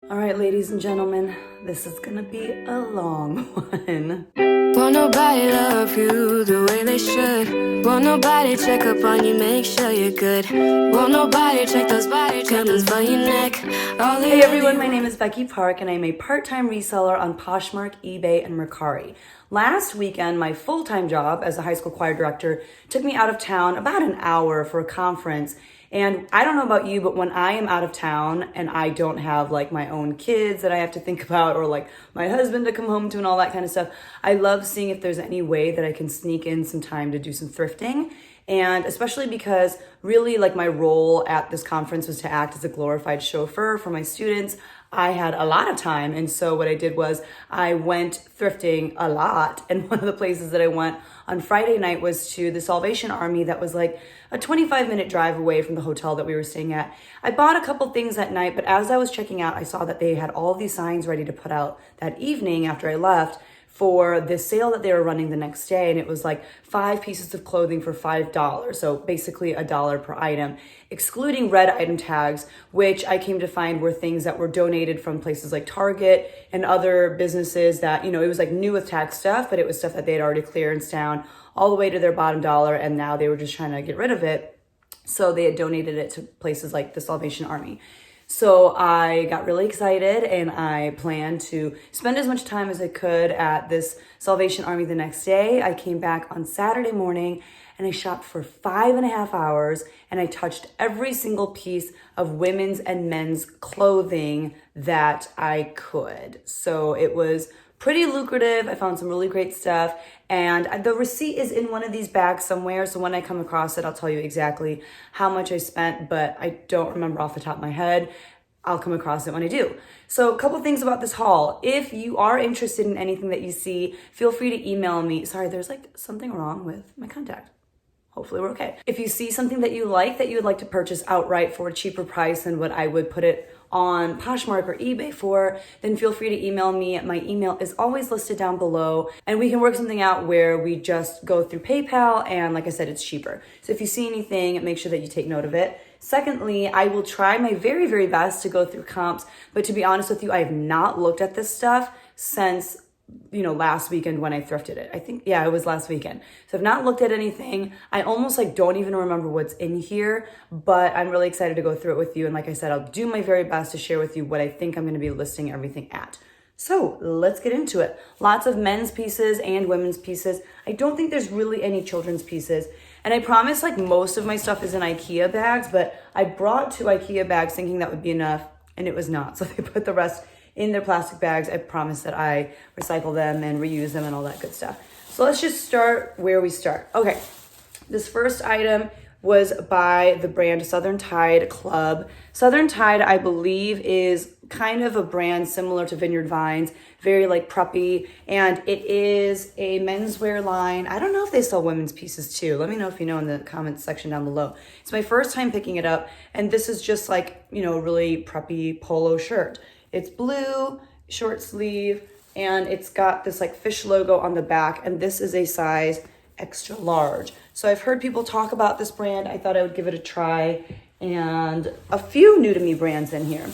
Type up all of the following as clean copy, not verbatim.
All right, ladies and gentlemen, this is gonna be a long one. Won't nobody love you the way they should. Won't nobody check up on you, make sure you're good. Won't nobody check those body tremors for your neck. Hey everyone, my name is Becky Park and I'm a part-time reseller on Poshmark, eBay, and Mercari. Last weekend, my full-time job as a high school choir director took me out of town about an hour for a conference. And I don't know about you, but when I am out of town and I don't have like my own kids that I have to think about or like my husband to come home to and all that kind of stuff, I love seeing if there's any way that I can sneak in some time to do some thrifting. And especially because really like my role at this conference was to act as a glorified chauffeur for my students. I had a lot of time. And so what I did was I went thrifting a lot. And one of the places that I went on Friday night was to the Salvation Army that was like a 25-minute drive away from the hotel that we were staying at. I bought a couple things that night, but as I was checking out, I saw that they had all these signs ready to put out that evening after I left for the sale that they were running the next day. And it was like 5 pieces of clothing for $5. So basically $1 per item, excluding red item tags, which I came to find were things that were donated from places like Target and other businesses that, you know, it was like new with tag stuff, but it was stuff that they had already clearanced down all the way to their bottom dollar. And now they were just trying to get rid of it. So they had donated it to places like the Salvation Army. So I got really excited and I planned to spend as much time as I could at this Salvation Army the next day. I came back on Saturday morning and I shopped for 5.5 hours and I touched every single piece of women's and men's clothing that I could. So it was pretty lucrative. I found some really great stuff. And the receipt is in one of these bags somewhere. So when I come across it, I'll tell you exactly how much I spent, but I don't remember off the top of my head. I'll come across it when I do. So a couple things about this haul. If you are interested in anything that you see, feel free to email me. Sorry, there's like something wrong with my contact. Hopefully we're okay. If you see something that you would like to purchase outright for a cheaper price than what I would put it on Poshmark or eBay for, then feel free to email me. My email is always listed down below and we can work something out where we just go through PayPal and like I said, it's cheaper. So if you see anything, make sure that you take note of it. Secondly, I will try my very, very best to go through comps, but to be honest with you, I have not looked at this stuff since last weekend when I thrifted it. I think, yeah, it was last weekend. So I've not looked at anything. I almost like don't even remember what's in here, but I'm really excited to go through it with you. And like I said, I'll do my very best to share with you what I think I'm going to be listing everything at. So let's get into it. Lots of men's pieces and women's pieces. I don't think there's really any children's pieces. And I promise like most of my stuff is in IKEA bags, but I brought 2 IKEA bags thinking that would be enough and it was not. So they put the rest in their plastic bags. I promise that I recycle them and reuse them and all that good stuff. So let's just start where we start. Okay, this first item was by the brand Southern Tide Club. Southern Tide, I believe, is kind of a brand similar to Vineyard Vines, very like preppy, and it is a menswear line. I don't know if they sell women's pieces too. Let me know if you know in the comments section down below. It's my first time picking it up, and this is just like, really preppy polo shirt. It's blue, short sleeve, and it's got this like fish logo on the back, and this is a size extra large. So I've heard people talk about this brand. I thought I would give it a try, and a few new to me brands in here.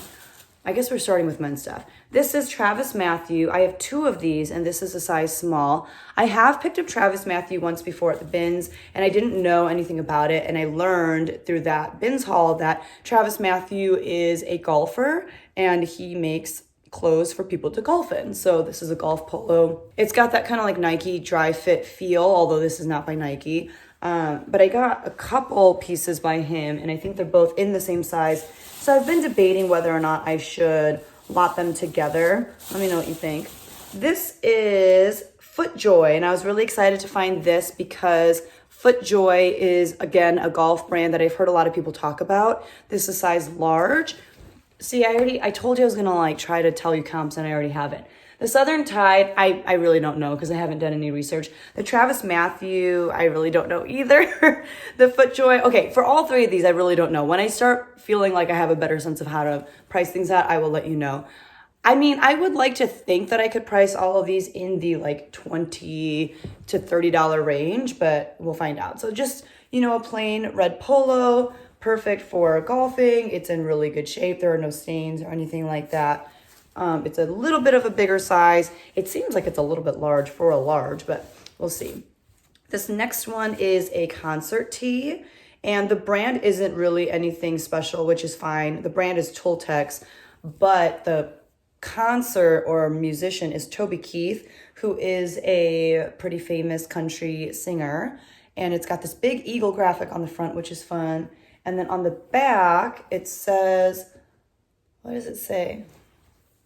I guess we're starting with men's stuff. This is Travis Matthew. I have 2 of these, and this is a size small. I have picked up Travis Matthew once before at the bins, and I didn't know anything about it, and I learned through that bins haul that Travis Matthew is a golfer, and he makes clothes for people to golf in. So this is a golf polo. It's got that kind of like Nike dry fit feel, although this is not by Nike. But I got a couple pieces by him, and I think they're both in the same size. So I've been debating whether or not I should lot them together. Let me know what you think. This is FootJoy, and I was really excited to find this because FootJoy is, again, a golf brand that I've heard a lot of people talk about. This is size large. See, I told you I was going to like try to tell you comps, and I already have it. The Southern Tide, I really don't know because I haven't done any research. The Travis Matthew, I really don't know either. The FootJoy, okay, for all 3 of these, I really don't know. When I start feeling like I have a better sense of how to price things out, I will let you know. I mean, I would like to think that I could price all of these in the like $20 to $30 range, but we'll find out. So just, a plain red polo, perfect for golfing. It's in really good shape. There are no stains or anything like that. It's a little bit of a bigger size. It seems like it's a little bit large for a large, but we'll see. This next one is a concert tee, and the brand isn't really anything special, which is fine. The brand is Tultex, but the concert or musician is Toby Keith, who is a pretty famous country singer. And it's got this big eagle graphic on the front, which is fun. And then on the back, it says, what does it say?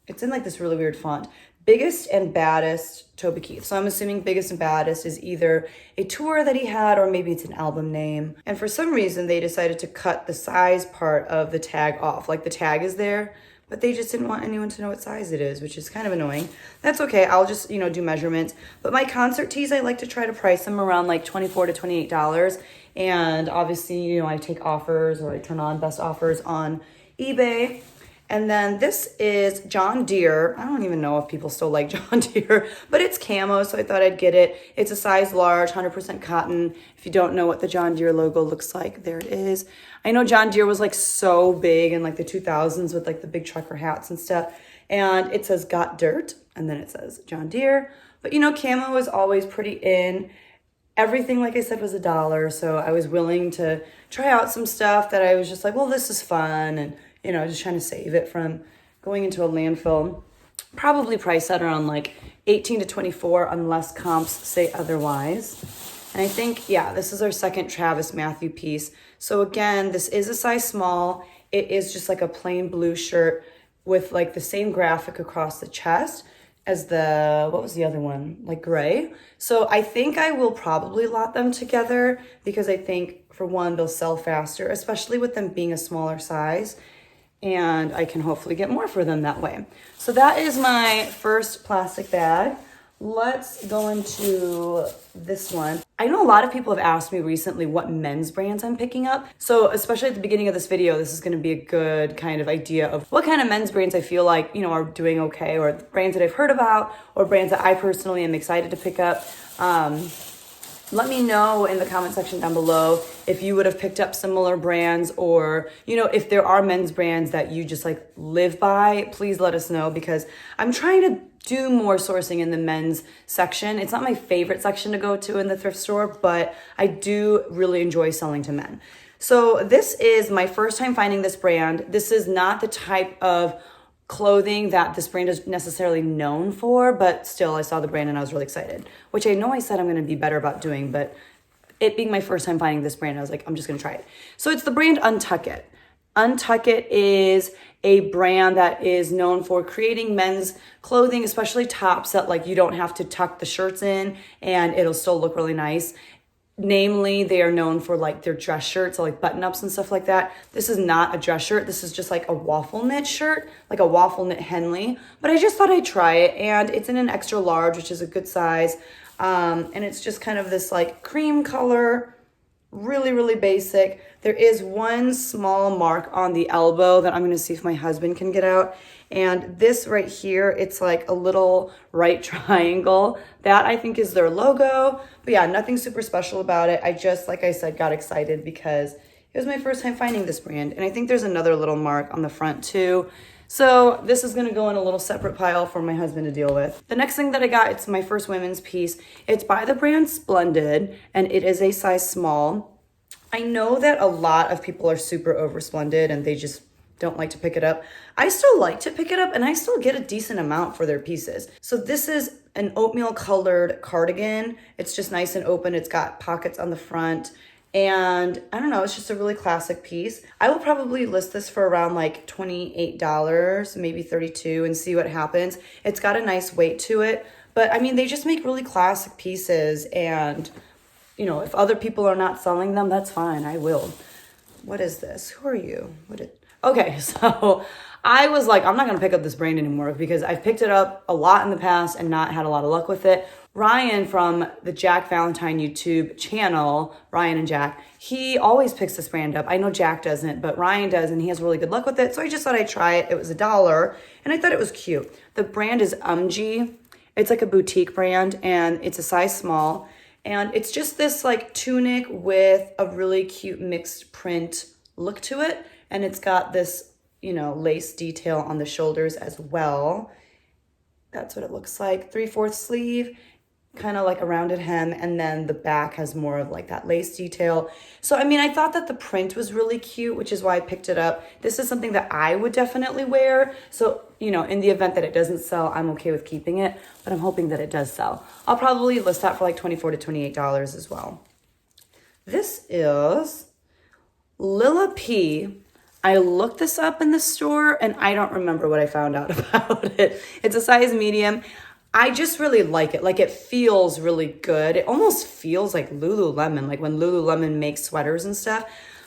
It's in like this really weird font. Biggest and Baddest Toby Keith. So I'm assuming Biggest and Baddest is either a tour that he had or maybe it's an album name. And for some reason, they decided to cut the size part of the tag off. Like the tag is there, but they just didn't want anyone to know what size it is, which is kind of annoying. That's okay. I'll just, do measurements. But my concert tees, I like to try to price them around like $24 to $28. And obviously, I take offers or I turn on best offers on eBay. And then this is John Deere. I don't even know if people still like John Deere, but it's camo, so I thought I'd get it. It's a size large, 100% cotton. If you don't know what the John Deere logo looks like, there it is. I know John Deere was like so big in like the 2000s with like the big trucker hats and stuff. And it says got dirt, and then it says John Deere. But camo is always pretty in. Everything, like I said, was $1, so I was willing to try out some stuff that I was just like, well, this is fun, and just trying to save it from going into a landfill. Probably price that around like 18 to 24 unless comps say otherwise. And I think, this is our second Travis Matthew piece. So again, this is a size small. It is just like a plain blue shirt with like the same graphic across the chest as what was the other one? Like gray. So I think I will probably lot them together because I think for one, they'll sell faster, especially with them being a smaller size. And I can hopefully get more for them that way. So that is my first plastic bag. Let's go into this one. I know a lot of people have asked me recently what men's brands I'm picking up. So especially at the beginning of this video, this is going to be a good kind of idea of what kind of men's brands I feel like, are doing okay, or brands that I've heard about, or brands that I personally am excited to pick up. Let me know in the comment section down below if you would have picked up similar brands, or, if there are men's brands that you just like live by, please let us know, because I'm trying to do more sourcing in the men's section. It's not my favorite section to go to in the thrift store, but I do really enjoy selling to men. So this is my first time finding this brand. This is not the type of clothing that this brand is necessarily known for, but still I saw the brand and I was really excited, which I know I said I'm going to be better about doing, but it being my first time finding this brand, I was like, I'm just going to try it. So it's the brand Untuck It. Untuck It is a brand that is known for creating men's clothing, especially tops that like you don't have to tuck the shirts in and it'll still look really nice. Namely, they are known for like their dress shirts, so like button-ups and stuff like that. This is not a dress shirt. This is just like a waffle knit shirt, like a waffle knit Henley. But I just thought I'd try it, and it's in an extra large, which is a good size. And it's just kind of this like cream color, really, really basic. There is one small mark on the elbow that I'm going to see if my husband can get out. And this right here, it's like a little right triangle. That I think is their logo. But yeah, nothing super special about it. I just, like I said, got excited because it was my first time finding this brand. And I think there's another little mark on the front too. So this is going to go in a little separate pile for my husband to deal with. The next thing that I got, it's my first women's piece. It's by the brand Splendid, and it is a size small. I know that a lot of people are super over Splendid and they just don't like to pick it up. I still like to pick it up, and I still get a decent amount for their pieces. So this is an oatmeal colored cardigan. It's just nice and open. It's got pockets on the front. And I don't know, it's just a really classic piece. I will probably list this for around like $28, maybe $32, and see what happens. It's got a nice weight to it. But I mean, they just make really classic pieces, and if other people are not selling them, that's fine. I will. What is this? Who are you? Okay, so I was like, I'm not going to pick up this brand anymore because I've picked it up a lot in the past and not had a lot of luck with it. Ryan from the Jack Valentine YouTube channel, Ryan and Jack, he always picks this brand up. I know Jack doesn't, but Ryan does, and he has really good luck with it. So I just thought I'd try it. It was $1, and I thought it was cute. The brand is Umgee. It's like a boutique brand, and it's a size small. And it's just this like tunic with a really cute mixed print look to it. And it's got this lace detail on the shoulders as well. That's what it looks like. 3/4 sleeve, kind of like a rounded hem, and then the back has more of like that lace detail. So, I thought that the print was really cute, which is why I picked it up. This is something that I would definitely wear. So, in the event that it doesn't sell, I'm okay with keeping it, but I'm hoping that it does sell. I'll probably list that for like $24 to $28 as well. This is Lila P. I looked this up in the store and I don't remember what I found out about it. It's a size medium. I just really like it. Like, it feels really good. It almost feels like Lululemon, like when Lululemon makes sweaters and stuff.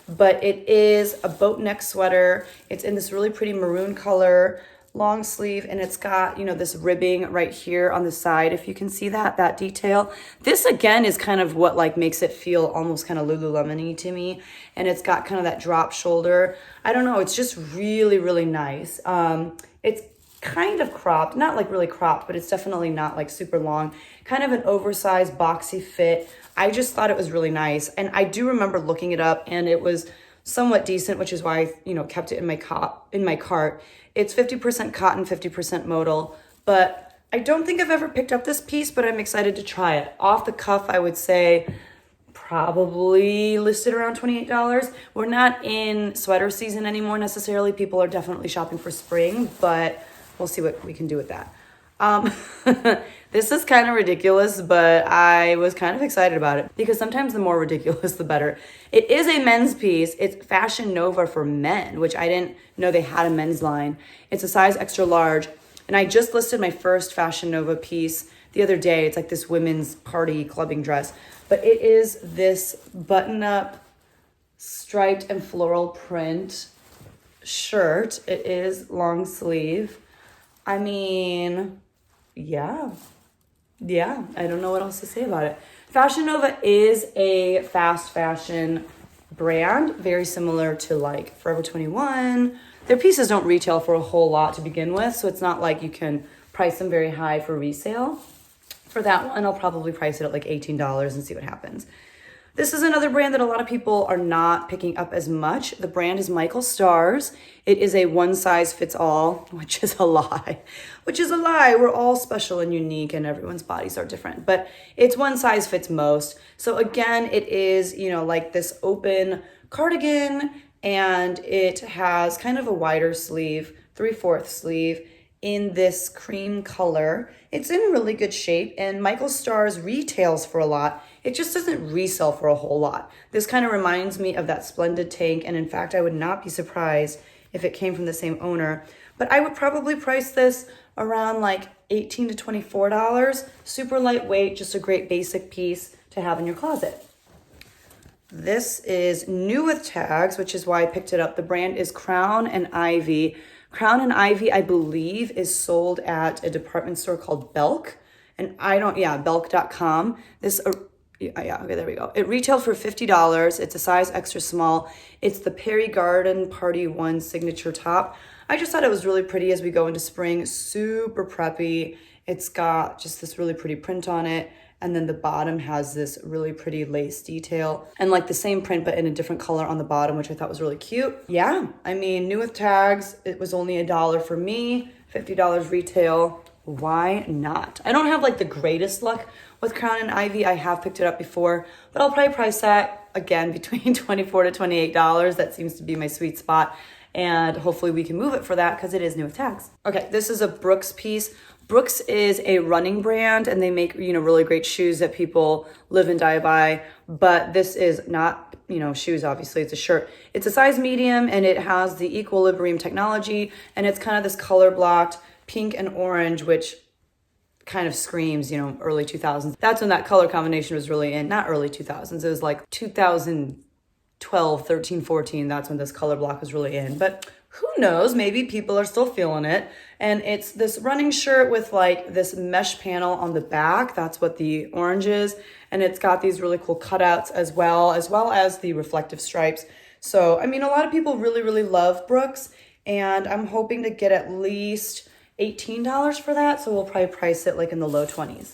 But it is a boat neck sweater. It's in this really pretty maroon color, long sleeve, and it's got, this ribbing right here on the side. If you can see that detail. This again is kind of what like makes it feel almost kind of Lululemon-y to me. And it's got kind of that drop shoulder. I don't know. It's just really, really nice. It's kind of cropped, not like really cropped, but it's definitely not like super long. Kind of an oversized boxy fit. I just thought it was really nice. And I do remember looking it up and it was somewhat decent, which is why I, kept it in my cart. It's 50% cotton, 50% modal, but I don't think I've ever picked up this piece, but I'm excited to try it. Off the cuff, I would say probably listed around $28. We're not in sweater season anymore necessarily. People are definitely shopping for spring, but we'll see what we can do with that. This is kind of ridiculous, but I was kind of excited about it because sometimes the more ridiculous, the better. It is a men's piece. It's Fashion Nova for men, which I didn't know they had a men's line. It's a size extra large. And I just listed my first Fashion Nova piece the other day. It's like this women's party clubbing dress, but it is this button-up striped and floral print shirt. It is long sleeve. Yeah, I don't know what else to say about it. Fashion Nova is a fast fashion brand, very similar to like Forever 21. Their pieces don't retail for a whole lot to begin with, so it's not like you can price them very high for resale. For that one, I'll probably price it at like $18 and see what happens. This is another brand that a lot of people are not picking up as much. The brand is Michael Stars. It is a one size fits all, which is a lie. We're all special and unique and everyone's bodies are different, but it's one size fits most. So again, it is, like this open cardigan, and it has kind of a wider sleeve, 3/4 sleeve, in this cream color. It's in really good shape, and Michael Stars retails for a lot. It just doesn't resell for a whole lot. This kind of reminds me of that Splendid tank, and in fact, I would not be surprised if it came from the same owner. But I would probably price this around like $18 to $24. Super lightweight, just a great basic piece to have in your closet. This is new with tags, which is why I picked it up. The brand is Crown and Ivy. Crown and Ivy, I believe, is sold at a department store called Belk. And Belk.com. Okay, there we go. It retailed for $50. It's a size extra small. It's the Perry Garden Party 1 signature top. I just thought it was really pretty as we go into spring. Super preppy. It's got just this really pretty print on it. And then the bottom has this really pretty lace detail. And like the same print, but in a different color on the bottom, which I thought was really cute. Yeah, new with tags. It was only $1 for me. $50 retail. Why not? I don't have like the greatest luck with Crown and Ivy. I have picked it up before, but I'll probably price that again between $24 to $28. That seems to be my sweet spot. And hopefully we can move it for that because it is new with tags. Okay, this is a Brooks piece. Brooks is a running brand and they make, really great shoes that people live and die by. But this is not, shoes, obviously. It's a shirt. It's a size medium and it has the equilibrium technology. And it's kind of this color blocked pink and orange, which kind of screams, early 2000s. That's when that color combination was really in. Not early 2000s. It was like 2012, 13, 14. That's when this color block was really in. But who knows? Maybe people are still feeling it. And it's this running shirt with like this mesh panel on the back. That's what the orange is. And it's got these really cool cutouts as well as the reflective stripes. So, a lot of people really, really love Brooks. And I'm hoping to get at least $18 for that. So we'll probably price it like in the low 20s.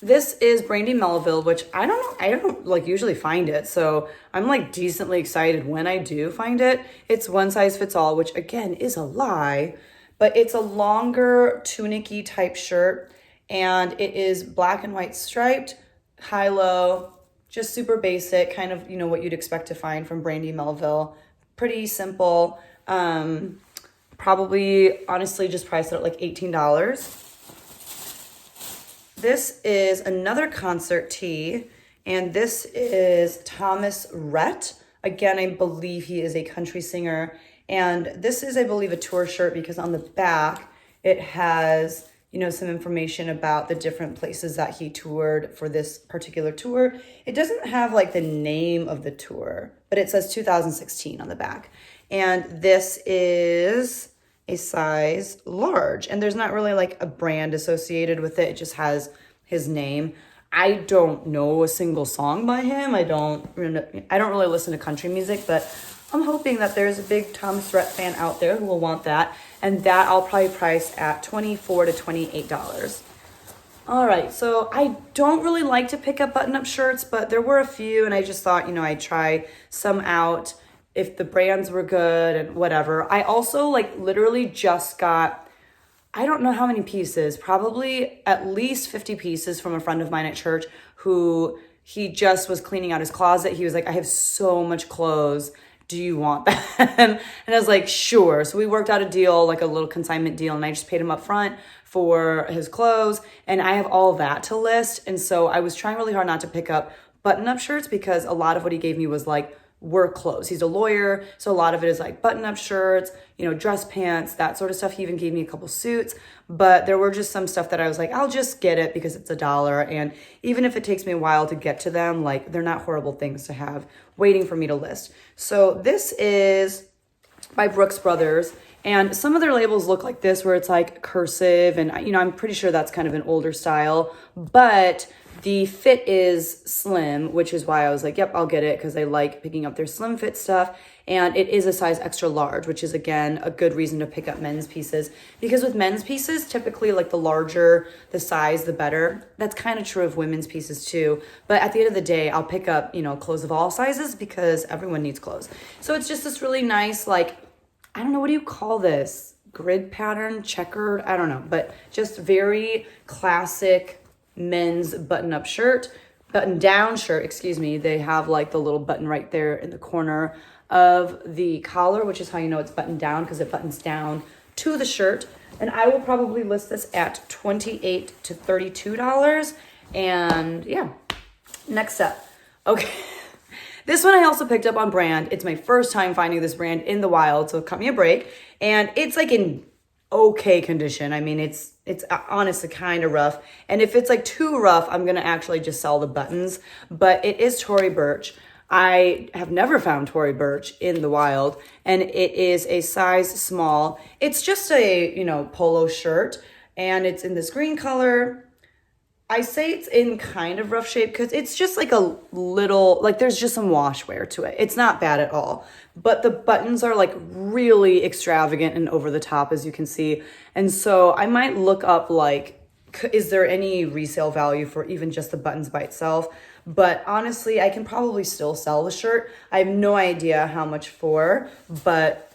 This is Brandy Melville, which I don't know, I don't like usually find it. So I'm like decently excited when I do find it. It's one size fits all, which again is a lie, but it's a longer tunic-y type shirt and it is black and white striped, high-low, just super basic, kind of, what you'd expect to find from Brandy Melville. Pretty simple. Probably honestly just priced at like $18. This is another concert tee, and this is Thomas Rhett. Again, I believe he is a country singer, and this is, I believe, a tour shirt because on the back it has, some information about the different places that he toured for this particular tour. It doesn't have like the name of the tour, but it says 2016 on the back, and this is a size large, and there's not really like a brand associated with it. It just has his name. I don't know a single song by him. I don't really listen to country music, but I'm hoping that there's a big Thomas Rhett fan out there who will want that, and that I'll probably price at $24 to $28. All right, so I don't really like to pick up button-up shirts, but there were a few, and I just thought, I'd try some out if the brands were good and whatever. I also literally just got, I don't know how many pieces, probably at least 50 pieces from a friend of mine at church who he just was cleaning out his closet. He was like, I have so much clothes. Do you want that? And I was like, sure. So we worked out a deal, like a little consignment deal, and I just paid him up front for his clothes. And I have all that to list. And so I was trying really hard not to pick up button-up shirts because a lot of what he gave me was like work clothes. He's a lawyer, so a lot of it is like button-up shirts, dress pants, that sort of stuff. He even gave me a couple suits, but there were just some stuff that I was like, I'll just get it because it's $1. And even if it takes me a while to get to them, they're not horrible things to have waiting for me to list. So this is by Brooks Brothers, and some of their labels look like this where it's like cursive, and I'm pretty sure that's kind of an older style, but the fit is slim, which is why I was like, yep, I'll get it because I like picking up their slim fit stuff. And it is a size extra large, which is, again, a good reason to pick up men's pieces. Because with men's pieces, typically, the larger the size, the better. That's kind of true of women's pieces, too. But at the end of the day, I'll pick up, clothes of all sizes because everyone needs clothes. So it's just this really nice, I don't know, what do you call this? Grid pattern, checkered, I don't know. But just very classic men's button-up shirt, button-down shirt, excuse me. They have the little button right there in the corner of the collar, which is how you know it's buttoned down because it buttons down to the shirt. And I will probably list this at $28 to $32. And yeah, next up. Okay. This one I also picked up on brand. It's my first time finding this brand in the wild, so cut me a break. And it's in okay condition. I mean, it's honestly kind of rough. And if it's too rough, I'm going to actually just sell the buttons. But it is Tory Burch. I have never found Tory Burch in the wild, and it is a size small. It's just a, polo shirt, and it's in this green color. I say it's in kind of rough shape because it's just a little, there's just some wash wear to it. It's not bad at all, but the buttons are really extravagant and over the top, as you can see. And so I might look up is there any resale value for even just the buttons by itself? But honestly, I can probably still sell the shirt. I have no idea how much for, but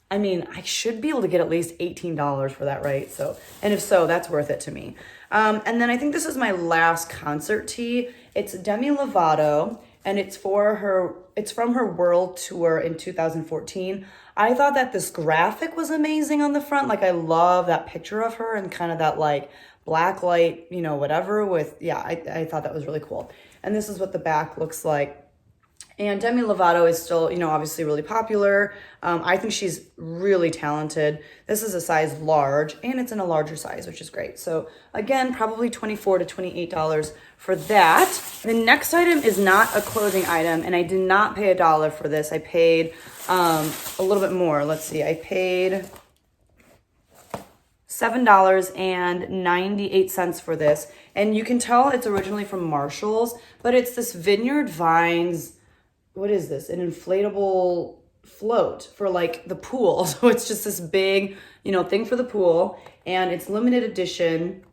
I mean, I should be able to get at least $18 for that, right? So, and if so, that's worth it to me. And then I think this is my last concert tee. It's Demi Lovato, and it's from her world tour in 2014. I thought that this graphic was amazing on the front. I love that picture of her and kind of that black light, whatever with, yeah, I thought that was really cool. And this is what the back looks like. And Demi Lovato is still, obviously really popular. I think she's really talented. This is a size large, and it's in a larger size, which is great. So again, probably $24 to $28 for that. The next item is not a clothing item, and I did not pay $1 for this. I paid a little bit more. Let's see. I paid $7.98 for this. And you can tell it's originally from Marshall's, but it's this Vineyard Vines, what is this? An inflatable float for the pool. So it's just this big, thing for the pool, and it's limited edition.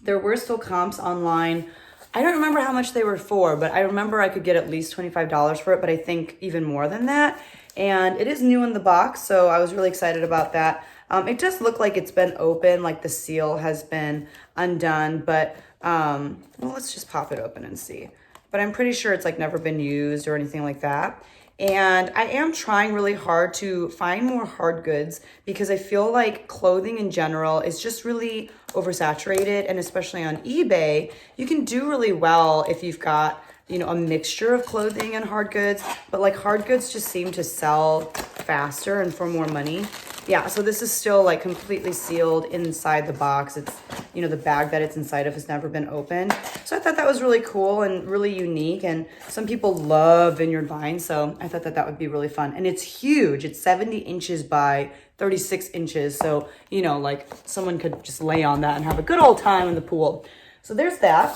There were still comps online. I don't remember how much they were for, but I remember I could get at least $25 for it, but I think even more than that. And it is new in the box, so I was really excited about that. It does look like it's been open, like the seal has been undone, but well, let's just pop it open and see. But I'm pretty sure it's like never been used or anything like that. And I am trying really hard to find more hard goods because I feel like clothing in general is just really oversaturated. And especially on eBay, you can do really well if you've got, you know, a mixture of clothing and hard goods. But like hard goods just seem to sell faster and for more money. Yeah, so this is still like completely sealed inside the box. It's, you know, the bag that it's inside of has never been opened. So I thought that was really cool and really unique. And some people love vineyard vines, so I thought that that would be really fun. And it's huge. It's 70 inches by 36 inches. So, you know, like someone could just lay on that and have a good old time in the pool. So there's that.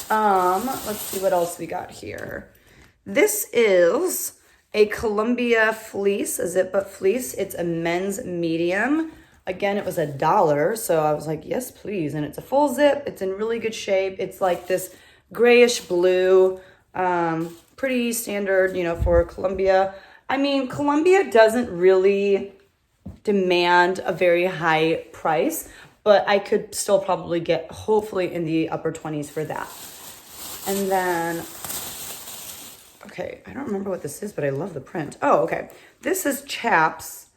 Let's see what else we got here. This is a Columbia fleece, a zip up fleece. It's a men's medium. Again, it was $1, so I was like, yes, please. And it's a full zip. It's in really good shape. It's like this grayish blue, pretty standard, you know, for Columbia. I mean, Columbia doesn't really demand a very high price, but I could still probably get hopefully in the upper 20s for that. And then, okay, I don't remember what this is, but I love the print. Oh, okay. This is Chaps,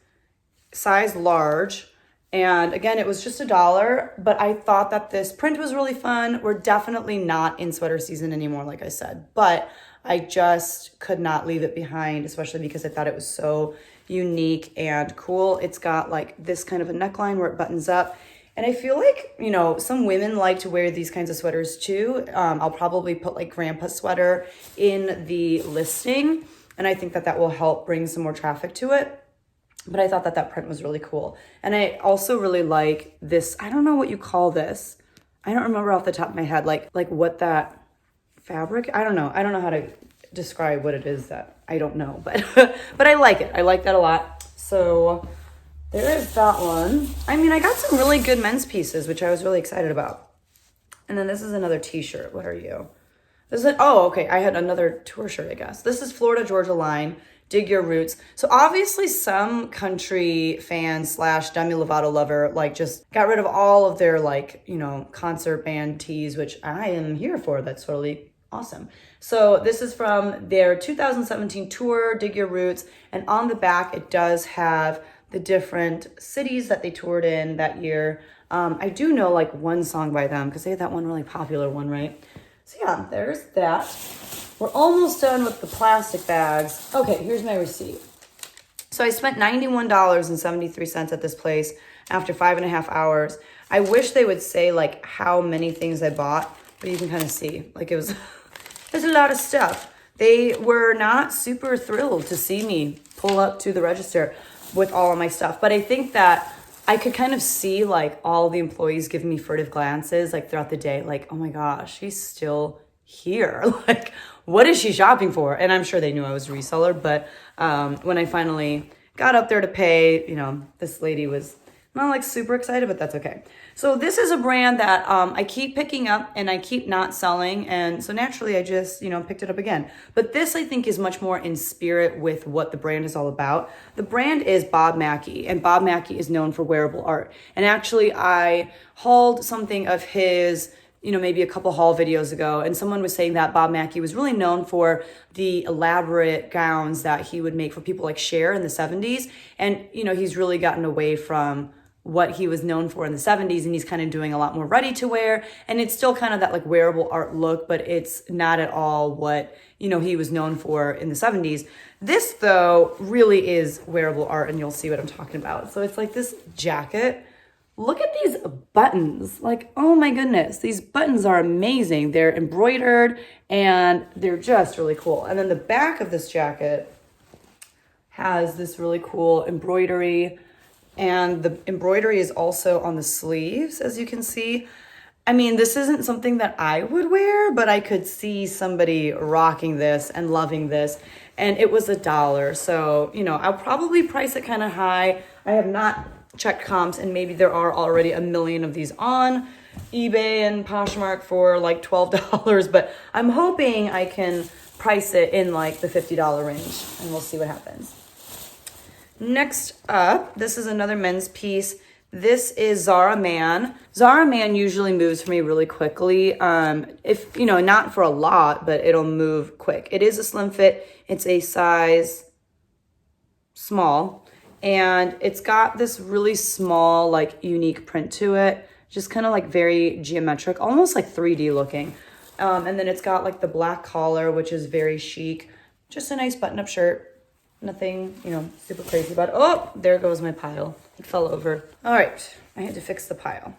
size large. And again, it was just $1, but I thought that this print was really fun. We're definitely not in sweater season anymore, like I said, but I just could not leave it behind, especially because I thought it was so unique and cool. It's got like this kind of a neckline where it buttons up. And I feel like, you know, some women like to wear these kinds of sweaters too. I'll probably put like grandpa sweater in the listing. And I think that that will help bring some more traffic to it. But I thought that that print was really cool. And I also really like this, I don't know what you call this. I don't remember off the top of my head, like what that fabric, I don't know. I don't know how to describe what it is that I don't know, but, but I like it. I like that a lot. So there is that one. I mean, I got some really good men's pieces, which I was really excited about. And then this is another t-shirt. What are you? This is, oh, okay. I had another tour shirt, I guess. This is Florida Georgia line. Dig Your Roots. So obviously some country fan / Demi Lovato lover like just got rid of all of their like, you know, concert band tees, which I am here for. That's totally awesome. So this is from their 2017 tour, Dig Your Roots. And on the back, it does have the different cities that they toured in that year. I do know like one song by them because they had that one really popular one, right? So yeah, there's that. We're almost done with the plastic bags. Okay, here's my receipt. So I spent $91.73 at this place after 5.5 hours. I wish they would say like how many things I bought, but you can kind of see like it was, there's a lot of stuff. They were not super thrilled to see me pull up to the register with all of my stuff. But I think that I could kind of see like all the employees giving me furtive glances like throughout the day, like, oh my gosh, she's still here. Like, what is she shopping for? And I'm sure they knew I was a reseller, but when I finally got up there to pay, you know, this lady was not like super excited, but that's okay. So this is a brand that I keep picking up and I keep not selling. And so naturally I just, you know, picked it up again. But this I think is much more in spirit with what the brand is all about. The brand is Bob Mackie, and Bob Mackie is known for wearable art. And actually I hauled something of his, you know, maybe a couple haul videos ago, and someone was saying that Bob Mackie was really known for the elaborate gowns that he would make for people like Cher in the 70s. And, you know, he's really gotten away from what he was known for in the 70s, and he's kind of doing a lot more ready to wear. And it's still kind of that like wearable art look, but it's not at all what, you know, he was known for in the 70s. This though really is wearable art, and you'll see what I'm talking about. So it's like this jacket. Look at these buttons. Like, oh my goodness, these buttons are amazing. They're embroidered and they're just really cool. And then the back of this jacket has this really cool embroidery, and the embroidery is also on the sleeves, as you can see. I mean, this isn't something that I would wear, but I could see somebody rocking this and loving this. And it was $1. So, you know, I'll probably price it kind of high. I have not checked comps, and maybe there are already a million of these on eBay and Poshmark for like $12, but I'm hoping I can price it in like the $50 range, and we'll see what happens. Next up, this is another men's piece. This is Zara Man. Zara Man usually moves for me really quickly. If, you know, not for a lot, but it'll move quick. It is a slim fit. It's a size small, and it's got this really small, like unique print to it. Just kind of like very geometric, almost like 3D looking. And then it's got like the black collar, which is very chic. Just a nice button-up shirt. Nothing, you know, super crazy about it. Oh, there goes my pile. It fell over. All right, I had to fix the pile.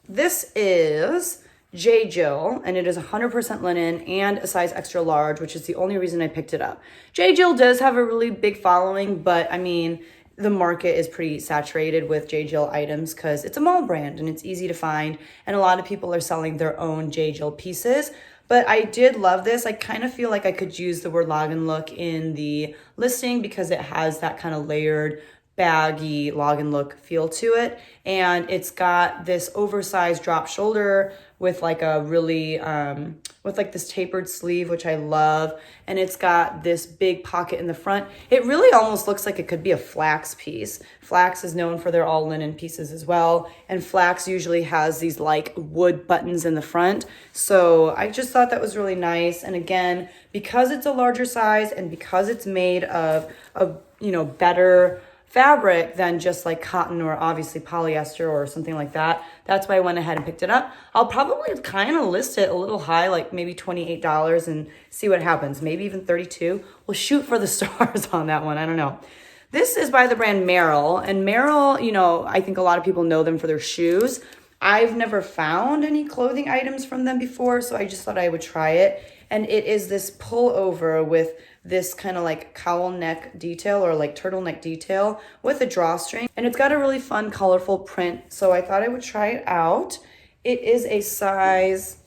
This is J. Jill, and it is 100% linen and a size extra large, which is the only reason I picked it up. J. Jill does have a really big following, but I mean, the market is pretty saturated with J. Jill items because it's a mall brand and it's easy to find, and a lot of people are selling their own J. Jill pieces. But I did love this. I kind of feel like I could use the word login look in the listing because it has that kind of layered, baggy login look feel to it. And it's got this oversized drop shoulder with like a really, with like this tapered sleeve, which I love. And it's got this big pocket in the front. It really almost looks like it could be a flax piece. Flax is known for their all linen pieces as well. And flax usually has these like wood buttons in the front. So I just thought that was really nice. And again, because it's a larger size and because it's made of a, you know, better fabric than just like cotton or obviously polyester or something like that. That's why I went ahead and picked it up. I'll probably kind of list it a little high, like maybe $28 and see what happens. Maybe even $32. We'll shoot for the stars on that one. I don't know. This is by the brand Merrell, and Merrell, you know, I think a lot of people know them for their shoes. I've never found any clothing items from them before, so I just thought I would try it. And it is this pullover with this kind of like cowl neck detail or like turtleneck detail with a drawstring. And it's got a really fun, colorful print. So I thought I would try it out. It is a size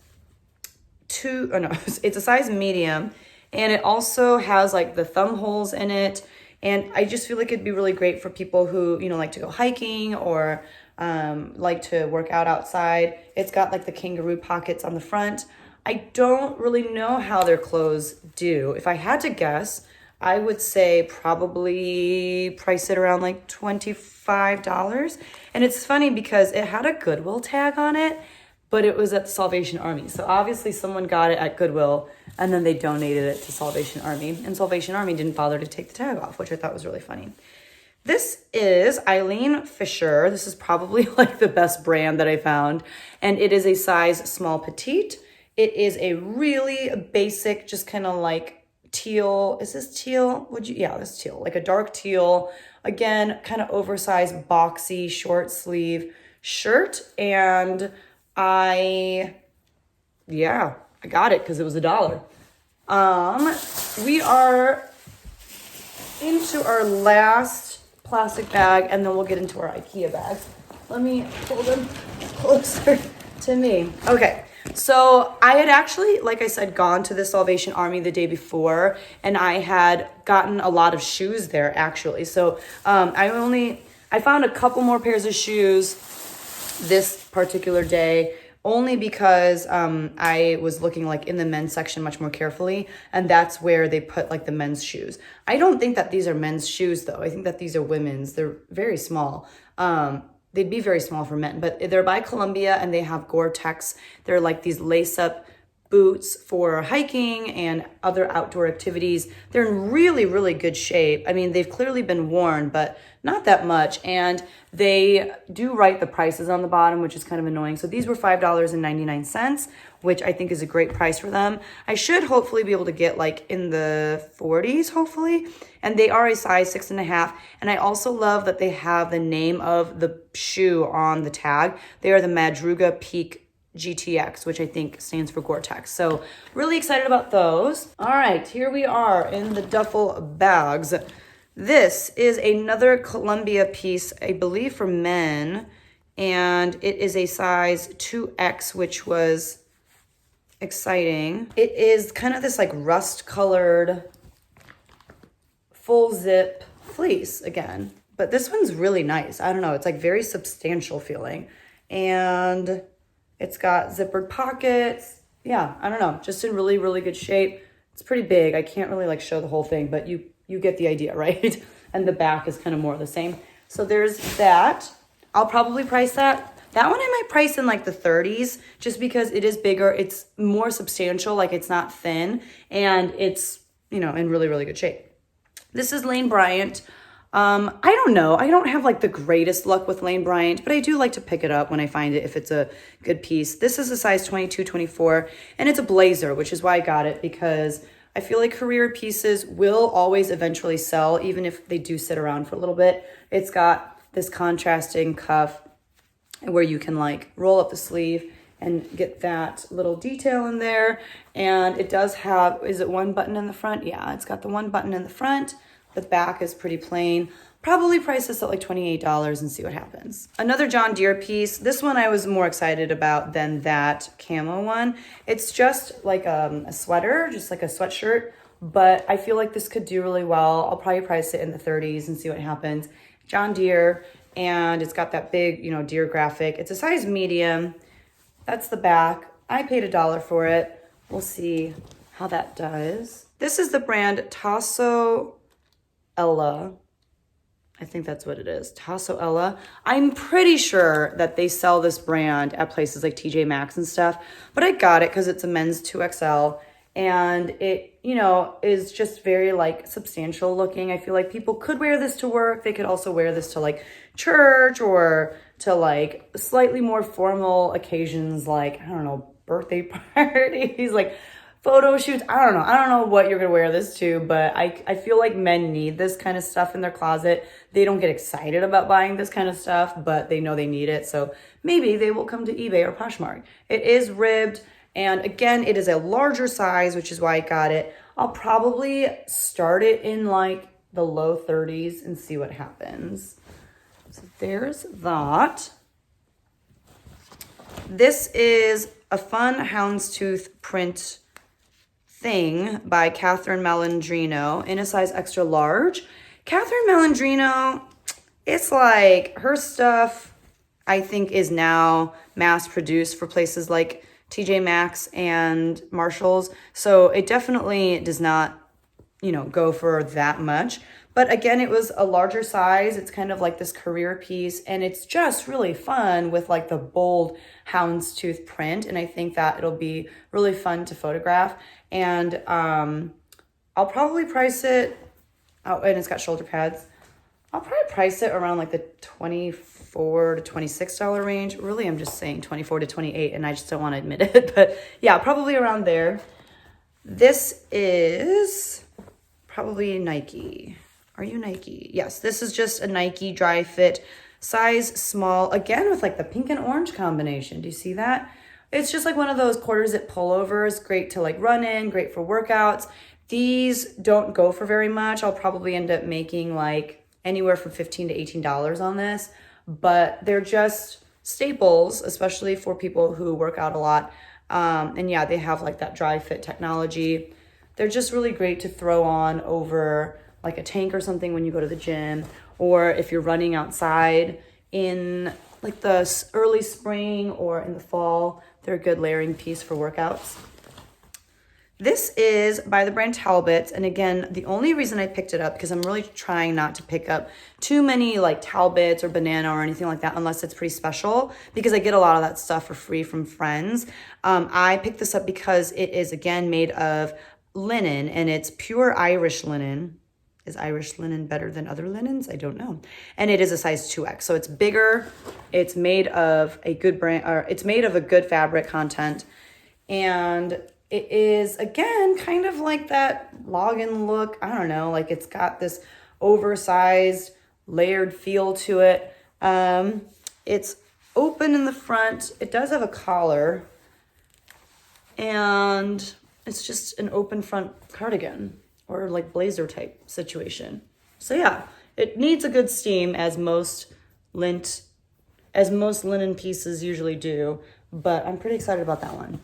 it's a size medium. And it also has like the thumb holes in it. And I just feel like it'd be really great for people who, you know, like to go hiking or like to work out outside. It's got like the kangaroo pockets on the front. I don't really know how their clothes do. If I had to guess, I would say probably price it around like $25. And it's funny because it had a Goodwill tag on it, but it was at the Salvation Army. So obviously someone got it at Goodwill and then they donated it to Salvation Army. And Salvation Army didn't bother to take the tag off, which I thought was really funny. This is Eileen Fisher. This is probably like the best brand that I found. And it is a size small petite. It is a really basic, just kind of like teal. Is this teal? Yeah, this teal, like a dark teal. Again, kind of oversized, boxy, short sleeve shirt. And I got it because it was $1. We are into our last plastic bag, and then we'll get into our IKEA bags. Let me pull them closer to me. Okay. So I had actually, like I said, gone to the Salvation Army the day before, and I had gotten a lot of shoes there actually. So I found a couple more pairs of shoes this particular day, only because I was looking like in the men's section much more carefully, and that's where they put like the men's shoes. I don't think that these are men's shoes though. I think that these are women's. They're very small. They'd be very small for men, but they're by Columbia and they have Gore-Tex. They're like these lace-up boots for hiking and other outdoor activities. They're in really, really good shape. I mean, they've clearly been worn, but not that much. And they do write the prices on the bottom, which is kind of annoying. So these were $5.99, which I think is a great price for them. I should hopefully be able to get like in the 40s, hopefully. And they are a size 6.5. And I also love that they have the name of the shoe on the tag. They are the Madruga Peak GTX, which I think stands for Gore-Tex. So really excited about those. All right, here we are in the duffel bags. This is another Columbia piece, I believe for men, and it is a size 2X, which was exciting. It is kind of this like rust colored full zip fleece again. But this one's really nice. I don't know. It's like very substantial feeling. And it's got zippered pockets. Yeah, I don't know. Just in really, really good shape. It's pretty big. I can't really like show the whole thing, but you get the idea, right? And the back is kind of more the same. So there's that. I'll probably price that. That one I might price in like the 30s just because it is bigger. It's more substantial. Like it's not thin and it's, you know, in really, really good shape. This is Lane Bryant. I don't know. I don't have like the greatest luck with Lane Bryant, but I do like to pick it up when I find it if it's a good piece. This is a size 22, 24, and it's a blazer, which is why I got it because I feel like career pieces will always eventually sell, even if they do sit around for a little bit. It's got this contrasting cuff where you can like roll up the sleeve and get that little detail in there. And it does have, is it one button in the front? Yeah, it's got the one button in the front. The back is pretty plain. Probably price this at like $28 and see what happens. Another John Deere piece. This one I was more excited about than that camo one. It's just like a sweater, just like a sweatshirt, but I feel like this could do really well. I'll probably price it in the 30s and see what happens. John Deere, and it's got that big, you know, deer graphic. It's a size medium. That's the back. I paid $1 for it. We'll see how that does. This is the brand Tasso Ella. I think that's what it is. Tasso Ella. I'm pretty sure that they sell this brand at places like TJ Maxx and stuff, but I got it because it's a men's 2XL and it, you know, is just very like substantial looking. I feel like people could wear this to work. They could also wear this to like church or to like slightly more formal occasions like, I don't know, birthday parties, like photo shoots. I don't know what you're gonna wear this to, but I feel like men need this kind of stuff in their closet. They don't get excited about buying this kind of stuff, but they know they need it. So maybe they will come to eBay or Poshmark. It is ribbed, and again, it is a larger size, which is why I got it. I'll probably start it in like the low 30s and see what happens. So there's that. This is a fun houndstooth print thing by Catherine Malandrino in a size extra large. Catherine Malandrino, it's like her stuff I think is now mass produced for places like TJ Maxx and Marshalls. So it definitely does not, you know, go for that much. But again, it was a larger size. It's kind of like this career piece and it's just really fun with like the bold houndstooth print. And I think that it'll be really fun to photograph. And I'll probably price it, oh, and it's got shoulder pads. I'll probably price it around like the $24 to $26 range. Really, I'm just saying 24 to 28 and I just don't want to admit it. But yeah, probably around there. This is probably Nike. Are you Nike? Yes, this is just a Nike dry fit, size small, again with like the pink and orange combination. Do you see that? It's just like one of those quarter zip pullovers, great to like run in, great for workouts. These don't go for very much. I'll probably end up making like anywhere from $15 to $18 on this, but they're just staples, especially for people who work out a lot. And yeah, they have like that dry fit technology. They're just really great to throw on over like a tank or something when you go to the gym, or if you're running outside in like the early spring or in the fall. They're a good layering piece for workouts. This is by the brand Talbot. And again, the only reason I picked it up, because I'm really trying not to pick up too many like Talbots or Banana or anything like that, unless it's pretty special, because I get a lot of that stuff for free from friends. I picked this up because it is again made of linen and it's pure Irish linen. Is Irish linen better than other linens? I don't know. And it is a size 2X. So it's bigger. It's made of a good brand, or it's made of a good fabric content. And it is, again, kind of like that login look. I don't know, like it's got this oversized, layered feel to it. It's open in the front. It does have a collar. And it's just an open front cardigan, or like blazer type situation. So yeah, it needs a good steam as most linen pieces usually do, but I'm pretty excited about that one.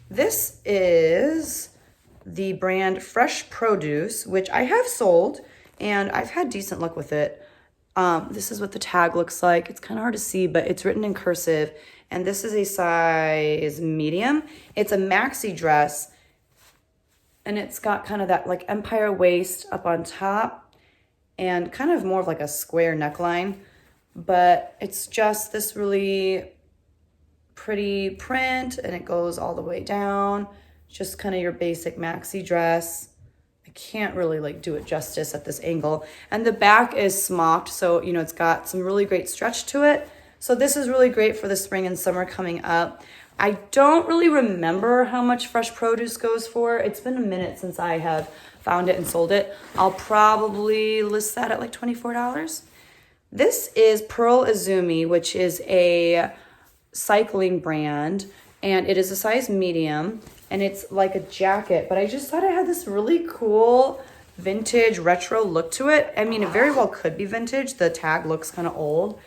This is the brand Fresh Produce, which I have sold and I've had decent luck with it. This is what the tag looks like. It's kind of hard to see, but it's written in cursive, and this is a size medium. It's a maxi dress, and it's got kind of that like empire waist up on top and kind of more of like a square neckline, but it's just this really pretty print, and it goes all the way down. Just kind of your basic maxi dress. I can't really like do it justice at this angle. And the back is smocked, so you know it's got some really great stretch to it. So this is really great for the spring and summer coming up. I don't really remember how much fresh produce goes for. It's been a minute since I have found it and sold it. I'll probably list that at like $24. This is Pearl Izumi, which is a cycling brand, and it is a size medium, and it's like a jacket, but I just thought it had this really cool vintage retro look to it. I mean, it very well could be vintage. The tag looks kind of old,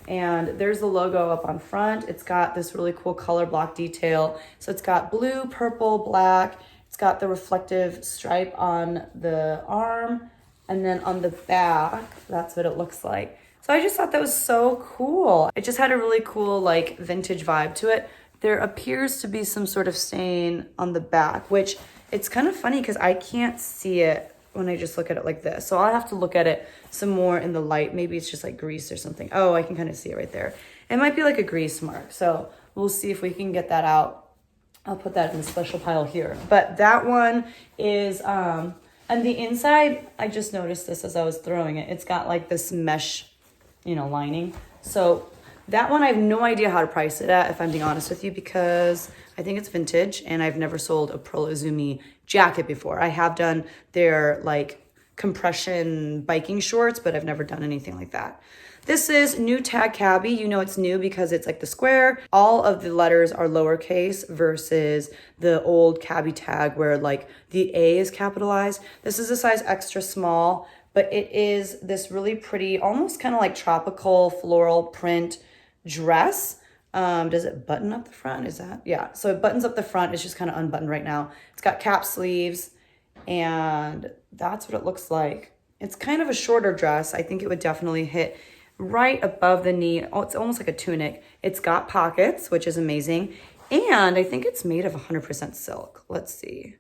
and there's the logo up on front. It's got this really cool color block detail. So it's got blue, purple, black. It's got the reflective stripe on the arm, and then on the back, that's what it looks like. So I just thought that was so cool. It just had a really cool like vintage vibe to it. There appears to be some sort of stain on the back, which it's kind of funny because I can't see it when I just look at it like this. So I'll have to look at it some more in the light. Maybe it's just like grease or something. Oh, I can kind of see it right there. It might be like a grease mark. So we'll see if we can get that out. I'll put that in the special pile here. But that one is, and the inside, I just noticed this as I was throwing it. It's got like this mesh, lining. So that one, I have no idea how to price it at, if I'm being honest with you, because I think it's vintage and I've never sold a Pearl Izumi jacket before. I have done their like compression biking shorts, but I've never done anything like that. This is new tag cabbie. You know it's new because it's like the square. All of the letters are lowercase versus the old cabbie tag where like the A is capitalized. This is a size extra small, but it is this really pretty, almost kind of like tropical floral print dress. Does it button up the front? Is that? Yeah. So it buttons up the front. It's just kind of unbuttoned right now. It's got cap sleeves, and that's what it looks like. It's kind of a shorter dress. I think it would definitely hit right above the knee. Oh, it's almost like a tunic. It's got pockets, which is amazing. And I think it's made of 100% silk. Let's see.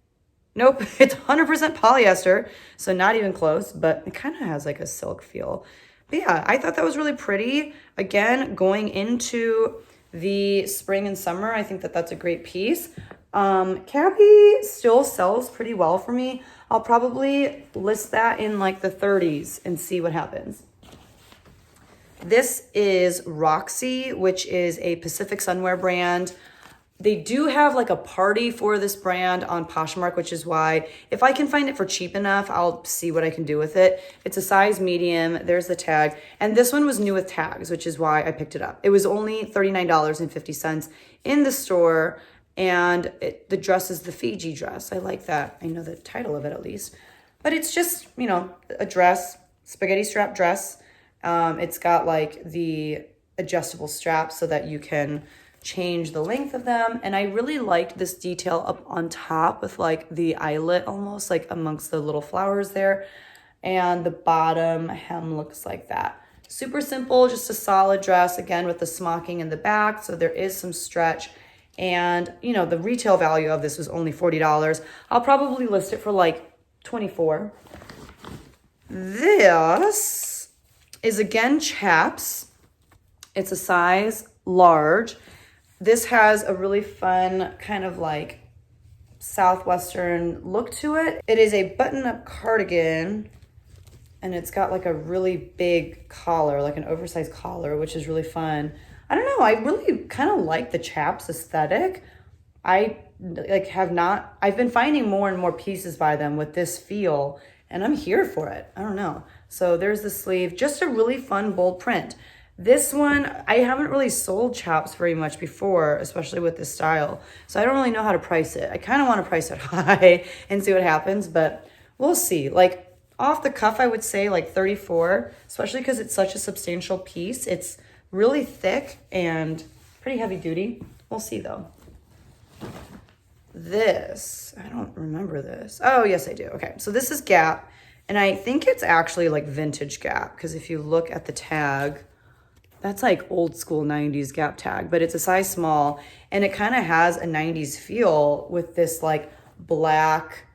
Nope, it's 100% polyester, so not even close, but it kind of has like a silk feel. But yeah, I thought that was really pretty. Again, going into the spring and summer, I think that that's a great piece. Cabbie still sells pretty well for me. I'll probably list that in like the 30s and see what happens. This is Roxy, which is a Pacific Sunwear brand. They do have like a party for this brand on Poshmark, which is why if I can find it for cheap enough, I'll see what I can do with it. It's a size medium. There's the tag. And this one was new with tags, which is why I picked it up. It was only $39.50 in the store. And the dress is the Fiji dress. I like that. I know the title of it at least. But it's just, a dress, spaghetti strap dress. It's got like the adjustable straps so that you can change the length of them. And I really liked this detail up on top with like the eyelet almost like amongst the little flowers there. And the bottom hem looks like that. Super simple, just a solid dress, again with the smocking in the back. So there is some stretch. And the retail value of this was only $40. I'll probably list it for like $24. This is again chaps. It's a size large. This has a really fun kind of like Southwestern look to it. It is a button-up cardigan, and it's got like a really big collar, like an oversized collar, which is really fun. I don't know, I really kind of like the chaps aesthetic. I've been finding more and more pieces by them with this feel, and I'm here for it. I don't know. So there's the sleeve, just a really fun, bold print. This one, I haven't really sold chaps very much before, especially with this style. So I don't really know how to price it. I kind of want to price it high and see what happens, but we'll see. Like off the cuff, I would say like 34, especially because it's such a substantial piece. It's really thick and pretty heavy duty. We'll see though. This, I don't remember this. Oh, yes, I do. Okay, so this is Gap. And I think it's actually like vintage Gap, because if you look at the tag, that's like old school 90s Gap tag, but it's a size small, and it kind of has a 90s feel with this like black,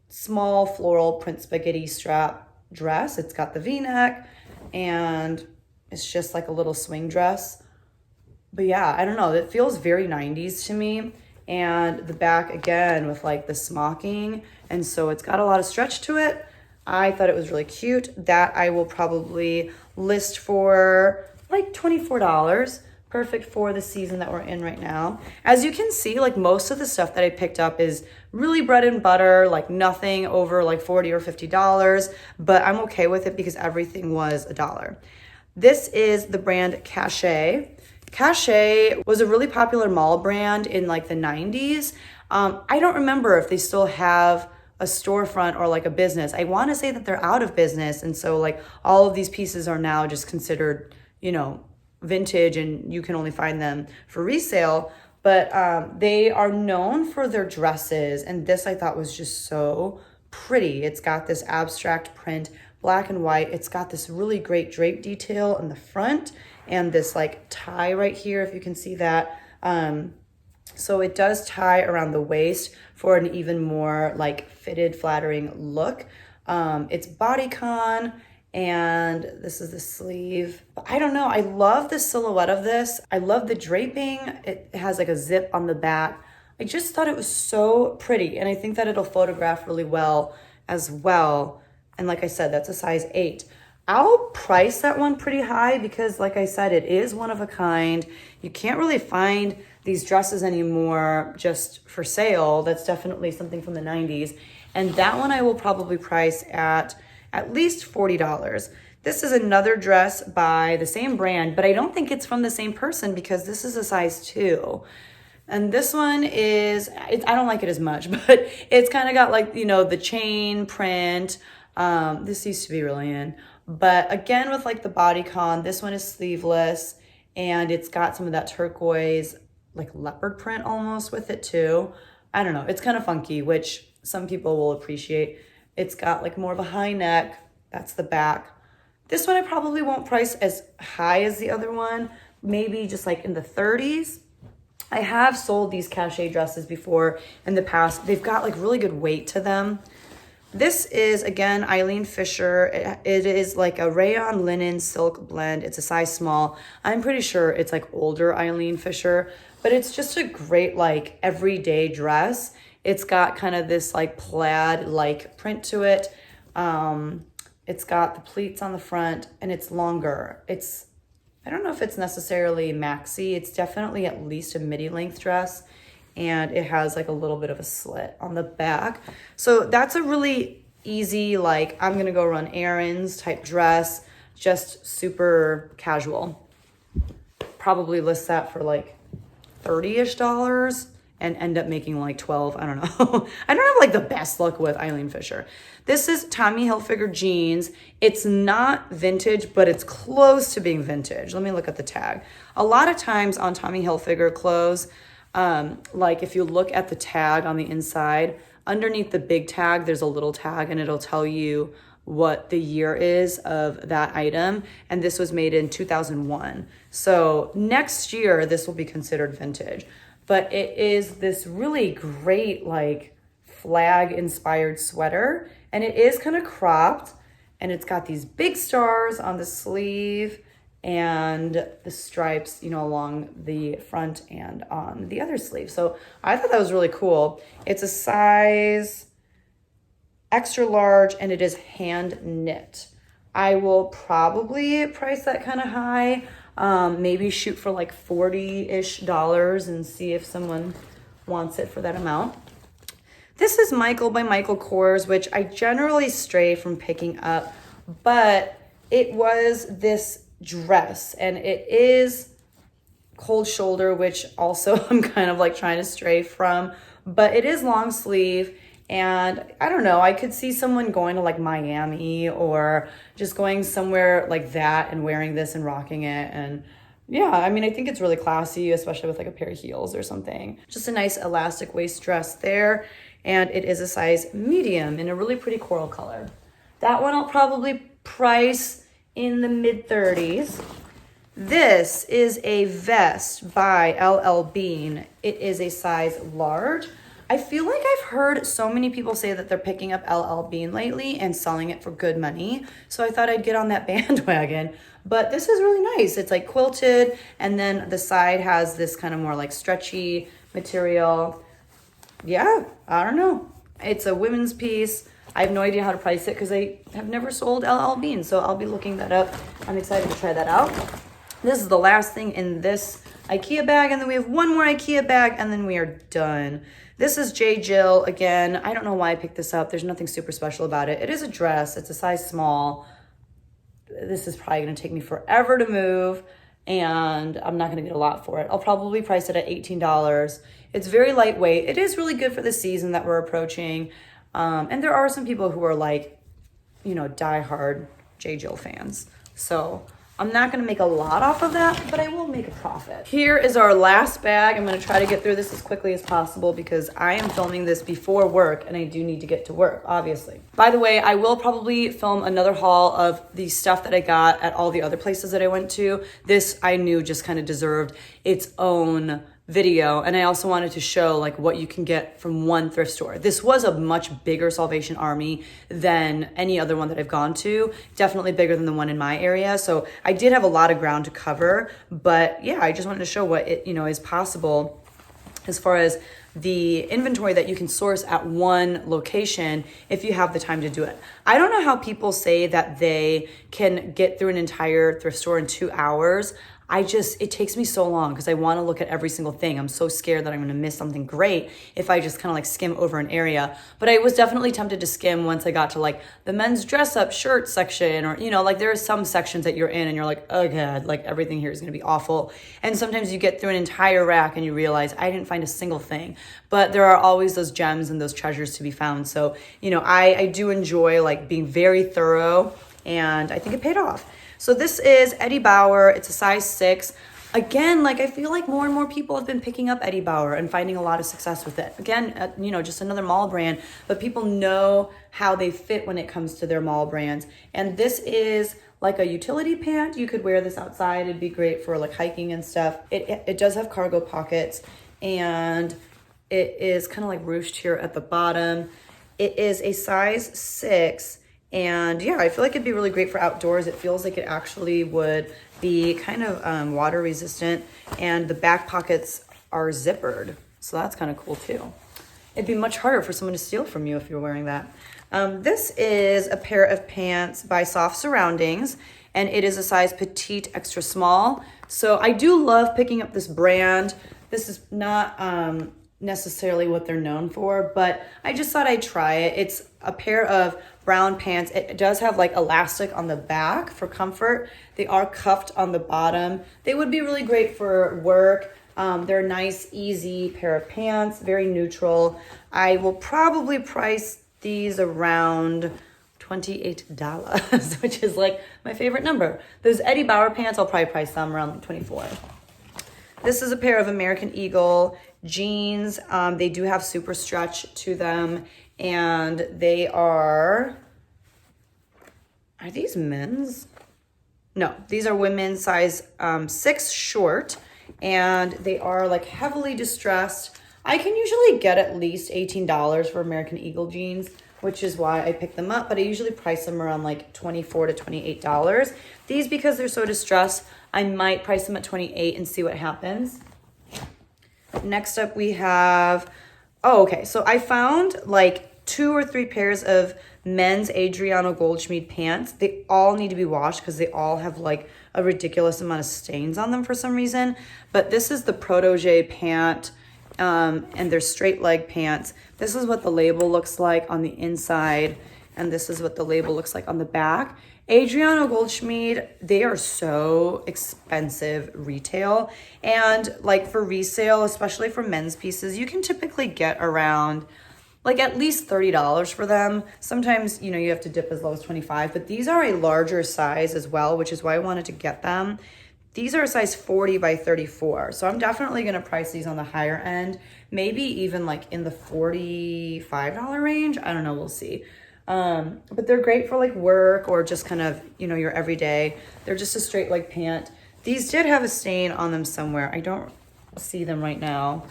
small floral print spaghetti strap dress. It's got the V-neck, and it's just like a little swing dress. But yeah, I don't know, it feels very 90s to me. And the back again with like the smocking, and so it's got a lot of stretch to it. I thought it was really cute. That I will probably list for like $24. Perfect for the season that we're in right now. As you can see, like most of the stuff that I picked up is really bread and butter, like nothing over like $40 or $50, but I'm okay with it because everything was $1. This is the brand Cachet. Cachet was a really popular mall brand in like the 90s. I don't remember if they still have a storefront or like a business. I want to say that they're out of business, and so like all of these pieces are now just considered, you know, vintage, and you can only find them for resale. But they are known for their dresses, and this I thought was just so pretty. It's got this abstract print, black and white. It's got this really great drape detail in the front and this like tie right here, if you can see that. So it does tie around the waist for an even more like fitted, flattering look. It's bodycon, and this is the sleeve. But I don't know, I love the silhouette of this. I love the draping. It has like a zip on the back. I just thought it was so pretty, and I think that it'll photograph really well as well. And like I said, that's a size 8. I'll price that one pretty high because, like I said, it is one of a kind. You can't really find these dresses anymore just for sale. That's definitely something from the 90s. And that one I will probably price at least $40. This is another dress by the same brand, but I don't think it's from the same person because this is a size 2. And this one is, I don't like it as much, but it's kind of got like, you know, the chain print. This used to be really in. But again, with like the bodycon, this one is sleeveless, and it's got some of that turquoise, like leopard print almost with it too. I don't know, it's kind of funky, which some people will appreciate. It's got like more of a high neck. That's the back. This one I probably won't price as high as the other one, maybe just like in the 30s. I have sold these Cachet dresses before in the past. They've got like really good weight to them. This is, again, Eileen Fisher. It is like a rayon linen silk blend. It's a size small. I'm pretty sure it's like older Eileen Fisher, but it's just a great like everyday dress. It's got kind of this like plaid-like print to it. It's got the pleats on the front, and it's longer. I don't know if it's necessarily maxi. It's definitely at least a midi length dress. And it has like a little bit of a slit on the back. So that's a really easy, like I'm gonna go run errands type dress, just super casual. Probably list that for like $30-ish and end up making like 12, I don't know. I don't have like the best luck with Eileen Fisher. This is Tommy Hilfiger jeans. It's not vintage, but it's close to being vintage. Let me look at the tag. A lot of times on Tommy Hilfiger clothes, like if you look at the tag on the inside, underneath the big tag, there's a little tag, and it'll tell you what the year is of that item. And this was made in 2001. So next year, this will be considered vintage. But it is this really great, like flag inspired sweater. And it is kind of cropped, and it's got these big stars on the sleeve and the stripes, you know, along the front and on the other sleeve. So I thought that was really cool. It's a size extra large, and it is hand knit. I will probably price that kind of high, maybe shoot for like $40-ish and see if someone wants it for that amount. This is Michael by Michael Kors, which I generally stray from picking up, but it was this dress, and it is cold shoulder, which also I'm kind of like trying to stray from, but it is long sleeve. And I don't know, I could see someone going to like Miami or just going somewhere like that and wearing this and rocking it. And yeah, I mean, I think it's really classy, especially with like a pair of heels or something. Just a nice elastic waist dress there. And it is a size medium in a really pretty coral color. That one I'll probably price in the mid 30s. This is a vest by LL Bean. It is a size large. I feel like I've heard so many people say that they're picking up LL Bean lately and selling it for good money. So I thought I'd get on that bandwagon. But this is really nice. It's like quilted, and then the side has this kind of more like stretchy material. Yeah, I don't know. It's a women's piece. I have no idea how to price it because I have never sold LL Bean. So I'll be looking that up. I'm excited to try that out. This is the last thing in this IKEA bag, and then we have one more IKEA bag, and then we are done. This is J. Jill. Again, I don't know why I picked this up. There's nothing super special about it. It is a dress. It's a size small. This is probably going to take me forever to move, and I'm not going to get a lot for it. I'll probably price it at $18. It's very lightweight. It is really good for the season that we're approaching. And there are some people who are like, diehard J. Jill fans. So I'm not going to make a lot off of that, but I will make a profit. Here is our last bag. I'm going to try to get through this as quickly as possible because I am filming this before work and I do need to get to work, obviously. By the way, I will probably film another haul of the stuff that I got at all the other places that I went to. This I knew just kind of deserved its own video, and I also wanted to show like what you can get from one thrift store. This was a much bigger Salvation Army than any other one that I've gone to, definitely bigger than the one in my area, so I did have a lot of ground to cover. But yeah, I just wanted to show what it is possible as far as the inventory that you can source at one location if you have the time to do it. I don't know how people say that they can get through an entire thrift store in 2 hours. It takes me so long because I want to look at every single thing. I'm so scared that I'm going to miss something great if I just kind of like skim over an area. But I was definitely tempted to skim once I got to like the men's dress up shirt section, or, like there are some sections that you're in and you're like, oh God, like everything here is going to be awful. And sometimes you get through an entire rack and you realize I didn't find a single thing. But there are always those gems and those treasures to be found. So, I do enjoy like being very thorough, and I think it paid off. So this is Eddie Bauer. It's a size 6. Again, like I feel like more and more people have been picking up Eddie Bauer and finding a lot of success with it. Again, just another mall brand, but people know how they fit when it comes to their mall brands. And this is like a utility pant. You could wear this outside. It'd be great for like hiking and stuff. It does have cargo pockets, and it is kind of like ruched here at the bottom. It is a size 6. And yeah, I feel like it'd be really great for outdoors. It feels like it actually would be kind of water resistant, and the back pockets are zippered. So that's kind of cool too. It'd be much harder for someone to steal from you if you're wearing that. This is a pair of pants by Soft Surroundings, and it is a size petite extra small. So I do love picking up this brand. This is not necessarily what they're known for, but I just thought I'd try it. It's a pair of brown pants. It does have like elastic on the back for comfort. They are cuffed on the bottom. They would be really great for work. They're a nice, easy pair of pants, very neutral. I will probably price these around $28, which is like my favorite number. Those Eddie Bauer pants, I'll probably price them around $24. This is a pair of American Eagle jeans. They do have super stretch to them, and they are these men's? No, these are women's, size 6 short, and they are like heavily distressed. I can usually get at least $18 for American Eagle jeans, which is why I pick them up, but I usually price them around like $24 to $28. These, because they're so distressed, I might price them at $28 and see what happens. Next up we have, so I found like 2 or 3 pairs of men's Adriano Goldschmied pants. They all need to be washed because they all have like a ridiculous amount of stains on them for some reason. But this is the Protege pant, and they're straight leg pants. This is what the label looks like on the inside, and this is what the label looks like on the back. Adriano Goldschmied, they are so expensive retail, and like for resale, especially for men's pieces, you can typically get around like at least $30 for them. Sometimes, you have to dip as low as 25, but these are a larger size as well, which is why I wanted to get them. These are a size 40 by 34. So I'm definitely going to price these on the higher end, maybe even like in the $45 range. I don't know, we'll see. But they're great for like work or just kind of, you know, your everyday. They're just a straight leg pant. These did have a stain on them somewhere. I don't see them right now.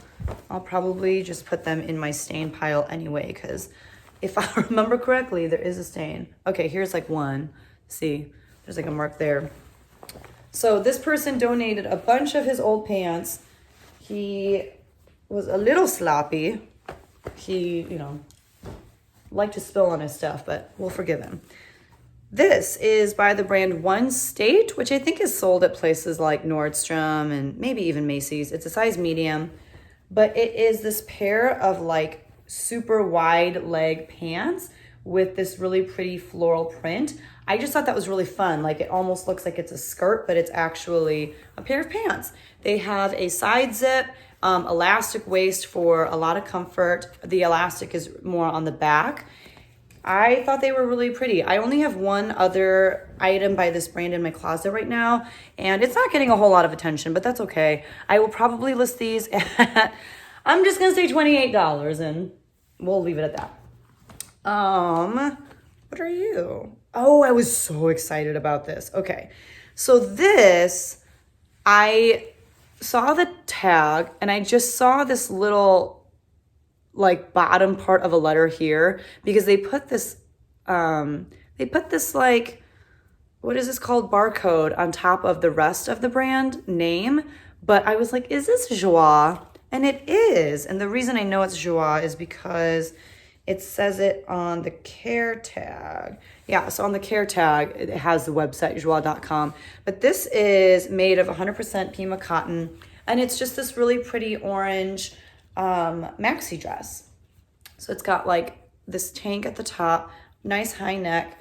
I'll probably just put them in my stain pile anyway, because if I remember correctly, there is a stain. Okay, here's like one. See, there's like a mark there. So this person donated a bunch of his old pants. He was a little sloppy. He, you know, liked to spill on his stuff, but we'll forgive him. This is by the brand One State, which I think is sold at places like Nordstrom and maybe even Macy's. It's a size medium, but it is this pair of like super wide leg pants with this really pretty floral print. I just thought that was really fun. Like it almost looks like it's a skirt, but it's actually a pair of pants. They have a side zip, elastic waist for a lot of comfort. The elastic is more on the back. I thought they were really pretty. I only have one other item by this brand in my closet right now, and it's not getting a whole lot of attention, but that's okay. I will probably list these at, I'm just gonna say $28, and we'll leave it at that. What are you? Oh, I was so excited about this. Okay, so this, I saw the tag, and I just saw this little like bottom part of a letter here because they put this like, what is this called, barcode on top of the rest of the brand name. But I was like, is this Joie? And it is. And the reason I know it's Joie is because it says it on the care tag. Yeah, so on the care tag, it has the website joie.com. But this is made of 100% Pima cotton, and it's just this really pretty orange maxi dress. So it's got like this tank at the top, nice high neck,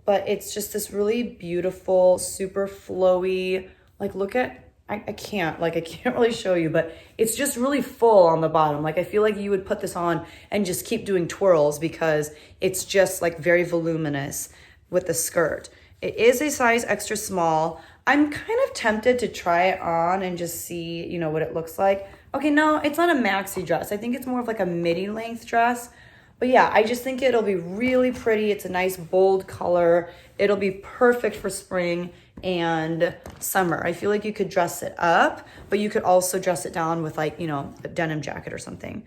but it's just this really beautiful, super flowy, like look at, I can't really show you, but it's just really full on the bottom. Like I feel like you would put this on and just keep doing twirls because it's just like very voluminous with the skirt. It is a size extra small. I'm kind of tempted to try it on and just see, you know, what it looks like. Okay, no, it's not a maxi dress. I think it's more of like a midi length dress. But yeah, I just think it'll be really pretty. It's a nice bold color. It'll be perfect for spring and summer. I feel like you could dress it up, but you could also dress it down with like, you know, a denim jacket or something.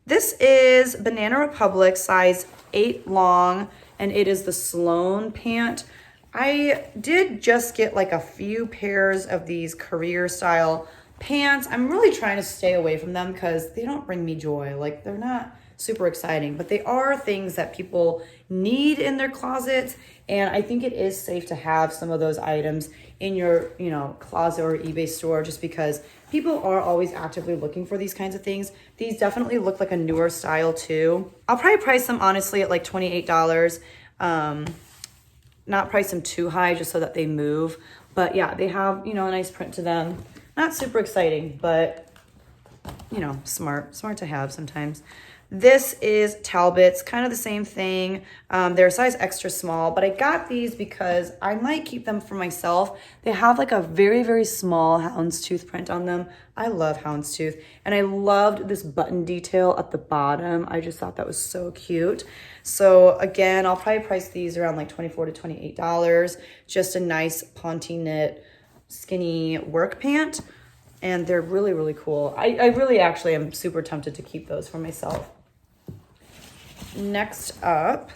This is Banana Republic, size 8 long, and it is the Sloan pant. I did just get like a few pairs of these career style pants. I'm really trying to stay away from them because they don't bring me joy. Like they're not super exciting, but they are things that people need in their closets. And I think it is safe to have some of those items in your, you know, closet or eBay store, just because people are always actively looking for these kinds of things. These definitely look like a newer style too. I'll probably price them honestly at like $28. Not price them too high just so that they move. But yeah, they have, you know, a nice print to them. Not super exciting, but, you know, smart to have sometimes. This is Talbot's, kind of the same thing. They're a size extra small, but I got these because I might keep them for myself. They have like a very, very small houndstooth print on them. I love houndstooth, and I loved this button detail at the bottom. I just thought that was so cute. So again, I'll probably price these around like $24 to $28. Just a nice ponte knit, skinny work pant. And they're really, really cool. I really actually am super tempted to keep those for myself. Next up,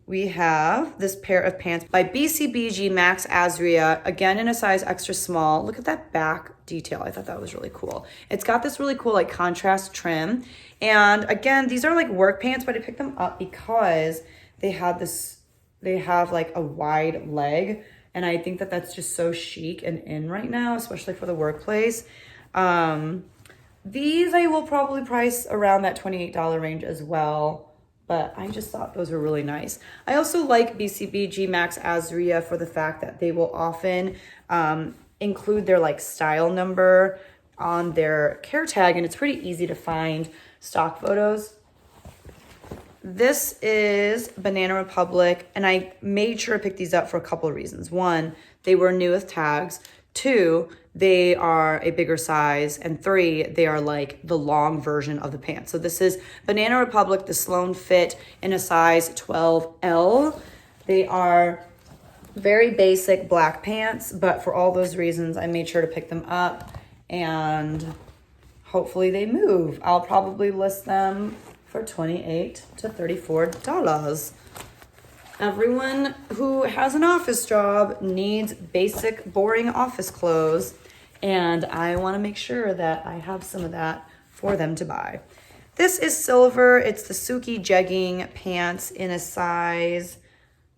we have this pair of pants by BCBG Max Azria, again in a size extra small. Look at that back detail. I thought that was really cool. It's got this really cool like contrast trim. And again, these are like work pants, but I picked them up because they have like a wide leg. And I think that that's just so chic and in right now, especially for the workplace. These I will probably price around that $28 range as well. But I just thought those were really nice. I also like BCBG Max Azria for the fact that they will often include their like style number on their care tag, and it's pretty easy to find stock photos. This is Banana Republic, and I made sure to pick these up for a couple of reasons. One, they were new with tags. 2, they are a bigger size, and 3, they are like the long version of the pants. So this is Banana Republic, the Sloan Fit in a size 12L. They are very basic black pants, but for all those reasons, I made sure to pick them up, and hopefully they move. I'll probably list them for $28 to $34. Everyone who has an office job needs basic, boring office clothes, and I want to make sure that I have some of that for them to buy. This is silver. It's the Suki jegging pants in a size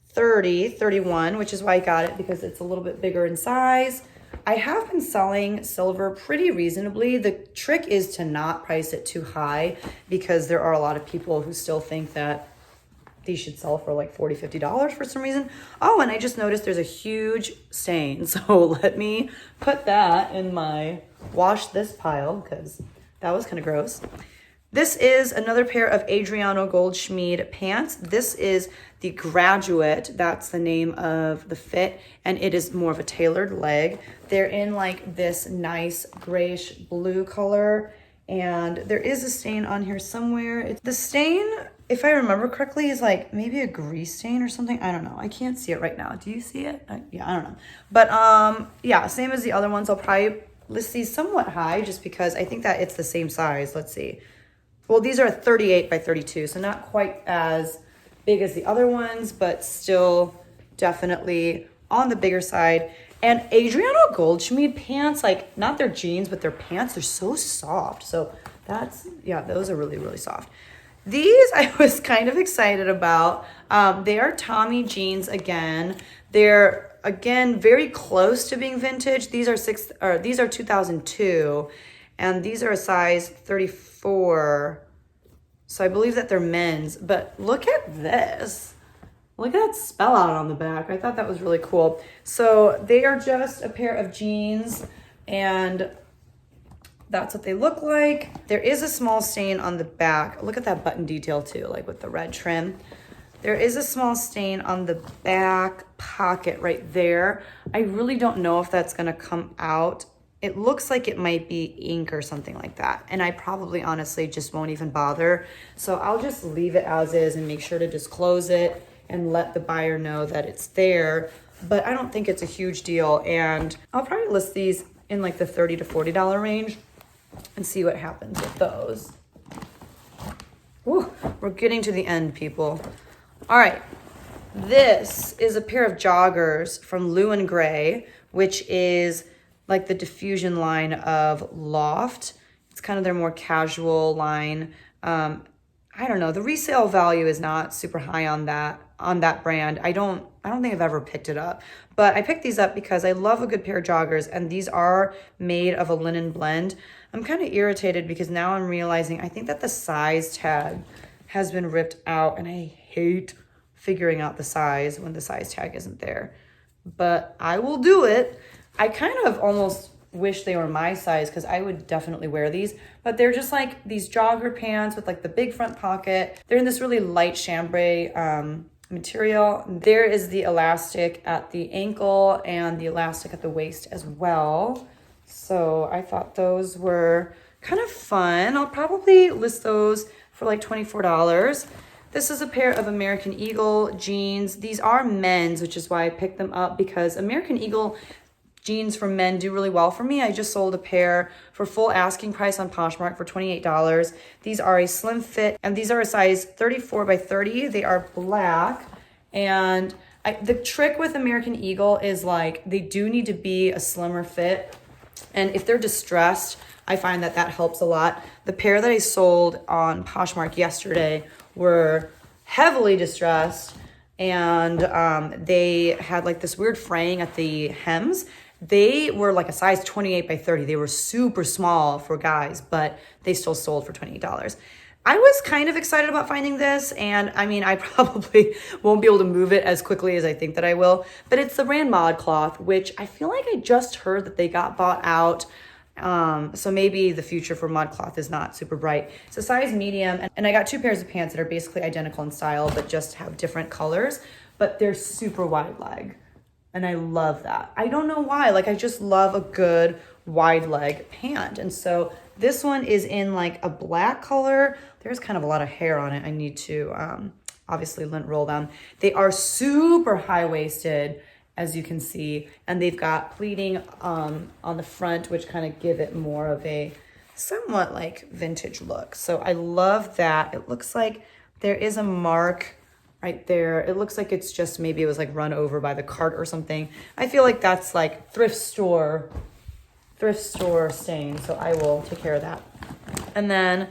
31, which is why I got it, because it's a little bit bigger in size. I have been selling silver pretty reasonably. The trick is to not price it too high, because there are a lot of people who still think that these should sell for like $40, $50 for some reason. Oh, and I just noticed there's a huge stain. So let me put that in my wash this pile, because that was kind of gross. This is another pair of Adriano Goldschmied pants. This is the Graduate. That's the name of the fit, and it is more of a tailored leg. They're in like this nice grayish blue color, and there is a stain on here somewhere. The stain, if I remember correctly, is like maybe a grease stain or something. I don't know. I can't see it right now. Do you see it? Yeah, I don't know. But yeah, same as the other ones. I'll probably list these somewhat high just because I think that it's the same size. Let's see. Well, these are 38 by 32, so not quite as big as the other ones, but still definitely on the bigger side. And Adriano Goldschmied pants, like not their jeans, but their pants, they're so soft. So that's, yeah, those are really, really soft. These I was kind of excited about. They are Tommy jeans again. They're, again, very close to being vintage. These are 2002. And these are a size 34. So I believe that they're men's. But look at this. Look at that spell out on the back. I thought that was really cool. So they are just a pair of jeans, and that's what they look like. There is a small stain on the back. Look at that button detail too, like with the red trim. There is a small stain on the back pocket right there. I really don't know if that's gonna come out. It looks like it might be ink or something like that. And I probably honestly just won't even bother. So I'll just leave it as is and make sure to just close it and let the buyer know that it's there. But I don't think it's a huge deal. And I'll probably list these in like the $30 to $40 range and see what happens with those. Whew, we're getting to the end, people. All right. This is a pair of joggers from Lou & Grey, which is like the diffusion line of Loft. It's kind of their more casual line. I don't know. The resale value is not super high on that brand. I don't think I've ever picked it up, but I picked these up because I love a good pair of joggers, and these are made of a linen blend. I'm kind of irritated because now I'm realizing I think that the size tag has been ripped out, and I hate figuring out the size when the size tag isn't there, but I will do it. I kind of almost wish they were my size because I would definitely wear these, but they're just like these jogger pants with like the big front pocket. They're in this really light chambray material. There is the elastic at the ankle and the elastic at the waist as well. So I thought those were kind of fun. I'll probably list those for like $24. This is a pair of American Eagle jeans. These are men's, which is why I picked them up, because American Eagle jeans for men do really well for me. I just sold a pair for full asking price on Poshmark for $28. These are a slim fit, and these are a size 34 by 30. They are black, and the trick with American Eagle is like they do need to be a slimmer fit, and if they're distressed, I find that helps a lot. The pair that I sold on Poshmark yesterday were heavily distressed, and they had like this weird fraying at the hems. They were like a size 28 by 30. They were super small for guys, but they still sold for $28. I was kind of excited about finding this, and I mean, I probably won't be able to move it as quickly as I think that I will, but it's the brand ModCloth, which I feel like I just heard that they got bought out. So maybe the future for ModCloth is not super bright. It's a size medium, and I got two pairs of pants that are basically identical in style, but just have different colors, but they're super wide leg. And I love that. I don't know why. Like, I just love a good wide leg pant. And so this one is in like a black color. There's kind of a lot of hair on it. I need to obviously lint roll them. They are super high-waisted, as you can see. And they've got pleating on the front, which kind of give it more of a somewhat like vintage look. So I love that. It looks like there is a mark right there. It looks like it's just, maybe it was like run over by the cart or something. I feel like that's like thrift store stain. So I will take care of that. And then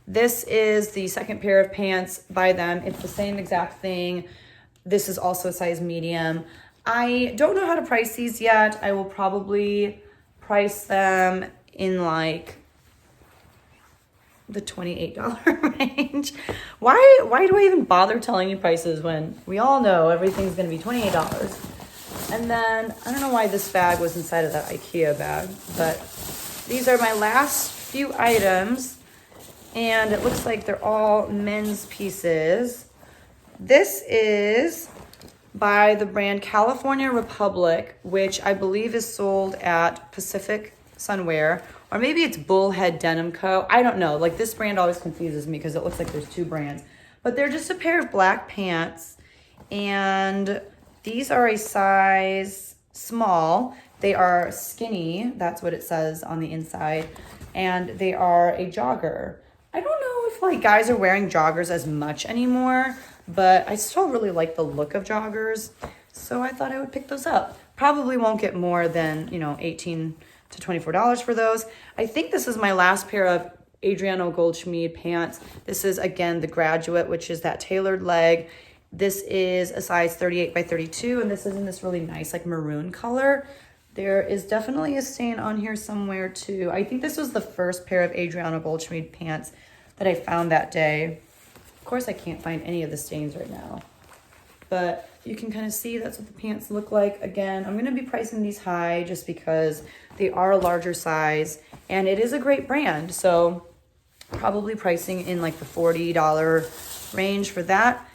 this is the second pair of pants by them. It's the same exact thing. This is also a size medium. I don't know how to price these yet. I will probably price them in like the $28 range. Why do I even bother telling you prices when we all know everything's gonna be $28? And then, I don't know why this bag was inside of that IKEA bag, but these are my last few items, and it looks like they're all men's pieces. This is by the brand California Republic, which I believe is sold at Pacific Sunwear, or maybe it's Bullhead Denim Co. I don't know. Like, this brand always confuses me because it looks like there's two brands. But they're just a pair of black pants, and these are a size small. They are skinny. That's what it says on the inside. And they are a jogger. I don't know if like guys are wearing joggers as much anymore, but I still really like the look of joggers. So I thought I would pick those up. Probably won't get more than, $18 to $24 for those. I think this is my last pair of Adriano Goldschmied pants. This is, again, the Graduate, which is that tailored leg. This is a size 38 by 32, and this is in this really nice like maroon color. There is definitely a stain on here somewhere too. I think this was the first pair of Adriano Goldschmied pants that I found that day. Of course, I can't find any of the stains right now, but you can kind of see that's what the pants look like. Again, I'm going to be pricing these high just because they are a larger size, and it is a great brand. So probably pricing in like the $40 range for that.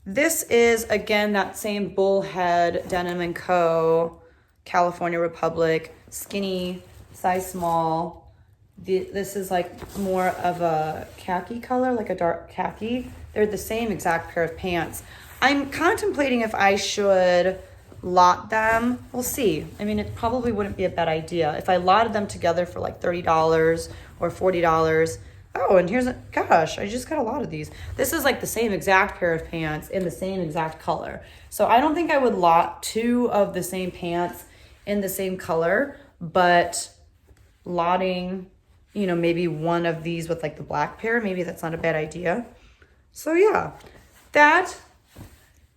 This is, again, that same Bullhead Denim & Co. California Republic, skinny, size small. This is like more of a khaki color, like a dark khaki. They're the same exact pair of pants. I'm contemplating if I should lot them. We'll see. I mean, it probably wouldn't be a bad idea. If I lotted them together for like $30 or $40. Oh, and gosh, I just got a lot of these. This is like the same exact pair of pants in the same exact color. So I don't think I would lot two of the same pants in the same color, but lotting, maybe one of these with like the black pair, maybe that's not a bad idea. So yeah, that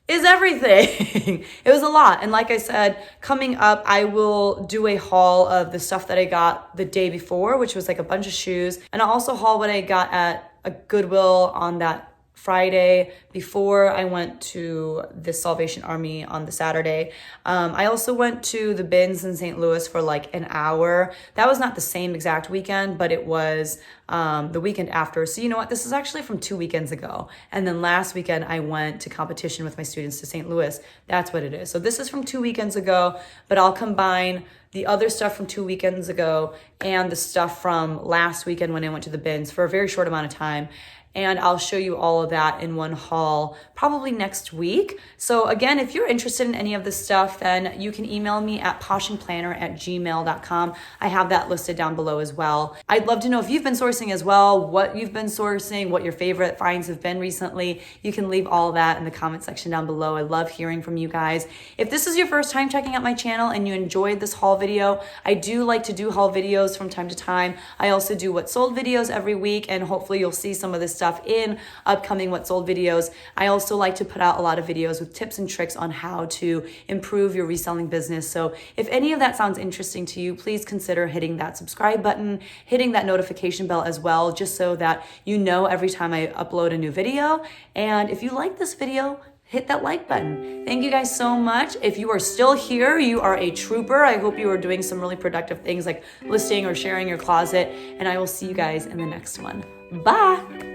is everything. It was a lot. And like I said, coming up, I will do a haul of the stuff that I got the day before, which was like a bunch of shoes. And I'll also haul what I got at a Goodwill on that Friday before I went to the Salvation Army on the Saturday. I also went to the bins in St. Louis for like an hour. That was not the same exact weekend, but it was the weekend after. So you know what? This is actually from 2 weekends ago. And then last weekend I went to competition with my students to St. Louis. That's what it is. So this is from 2 weekends ago, but I'll combine the other stuff from 2 weekends ago and the stuff from last weekend when I went to the bins for a very short amount of time. And I'll show you all of that in one haul probably next week. So again, if you're interested in any of this stuff, then you can email me at poshandplanner@gmail.com. I have that listed down below as well. I'd love to know if you've been sourcing as well, what you've been sourcing, what your favorite finds have been recently. You can leave all that in the comment section down below. I love hearing from you guys. If this is your first time checking out my channel and you enjoyed this haul video, I do like to do haul videos from time to time. I also do what sold videos every week, and hopefully you'll see some of this stuff in upcoming what sold videos. I also like to put out a lot of videos with tips and tricks on how to improve your reselling business. So if any of that sounds interesting to you, please consider hitting that subscribe button, hitting that notification bell as well, just so that you know every time I upload a new video. And if you like this video, hit that like button. Thank you guys so much. If you are still here, you are a trooper. I hope you are doing some really productive things like listing or sharing your closet, and I will see you guys in the next one. Bye.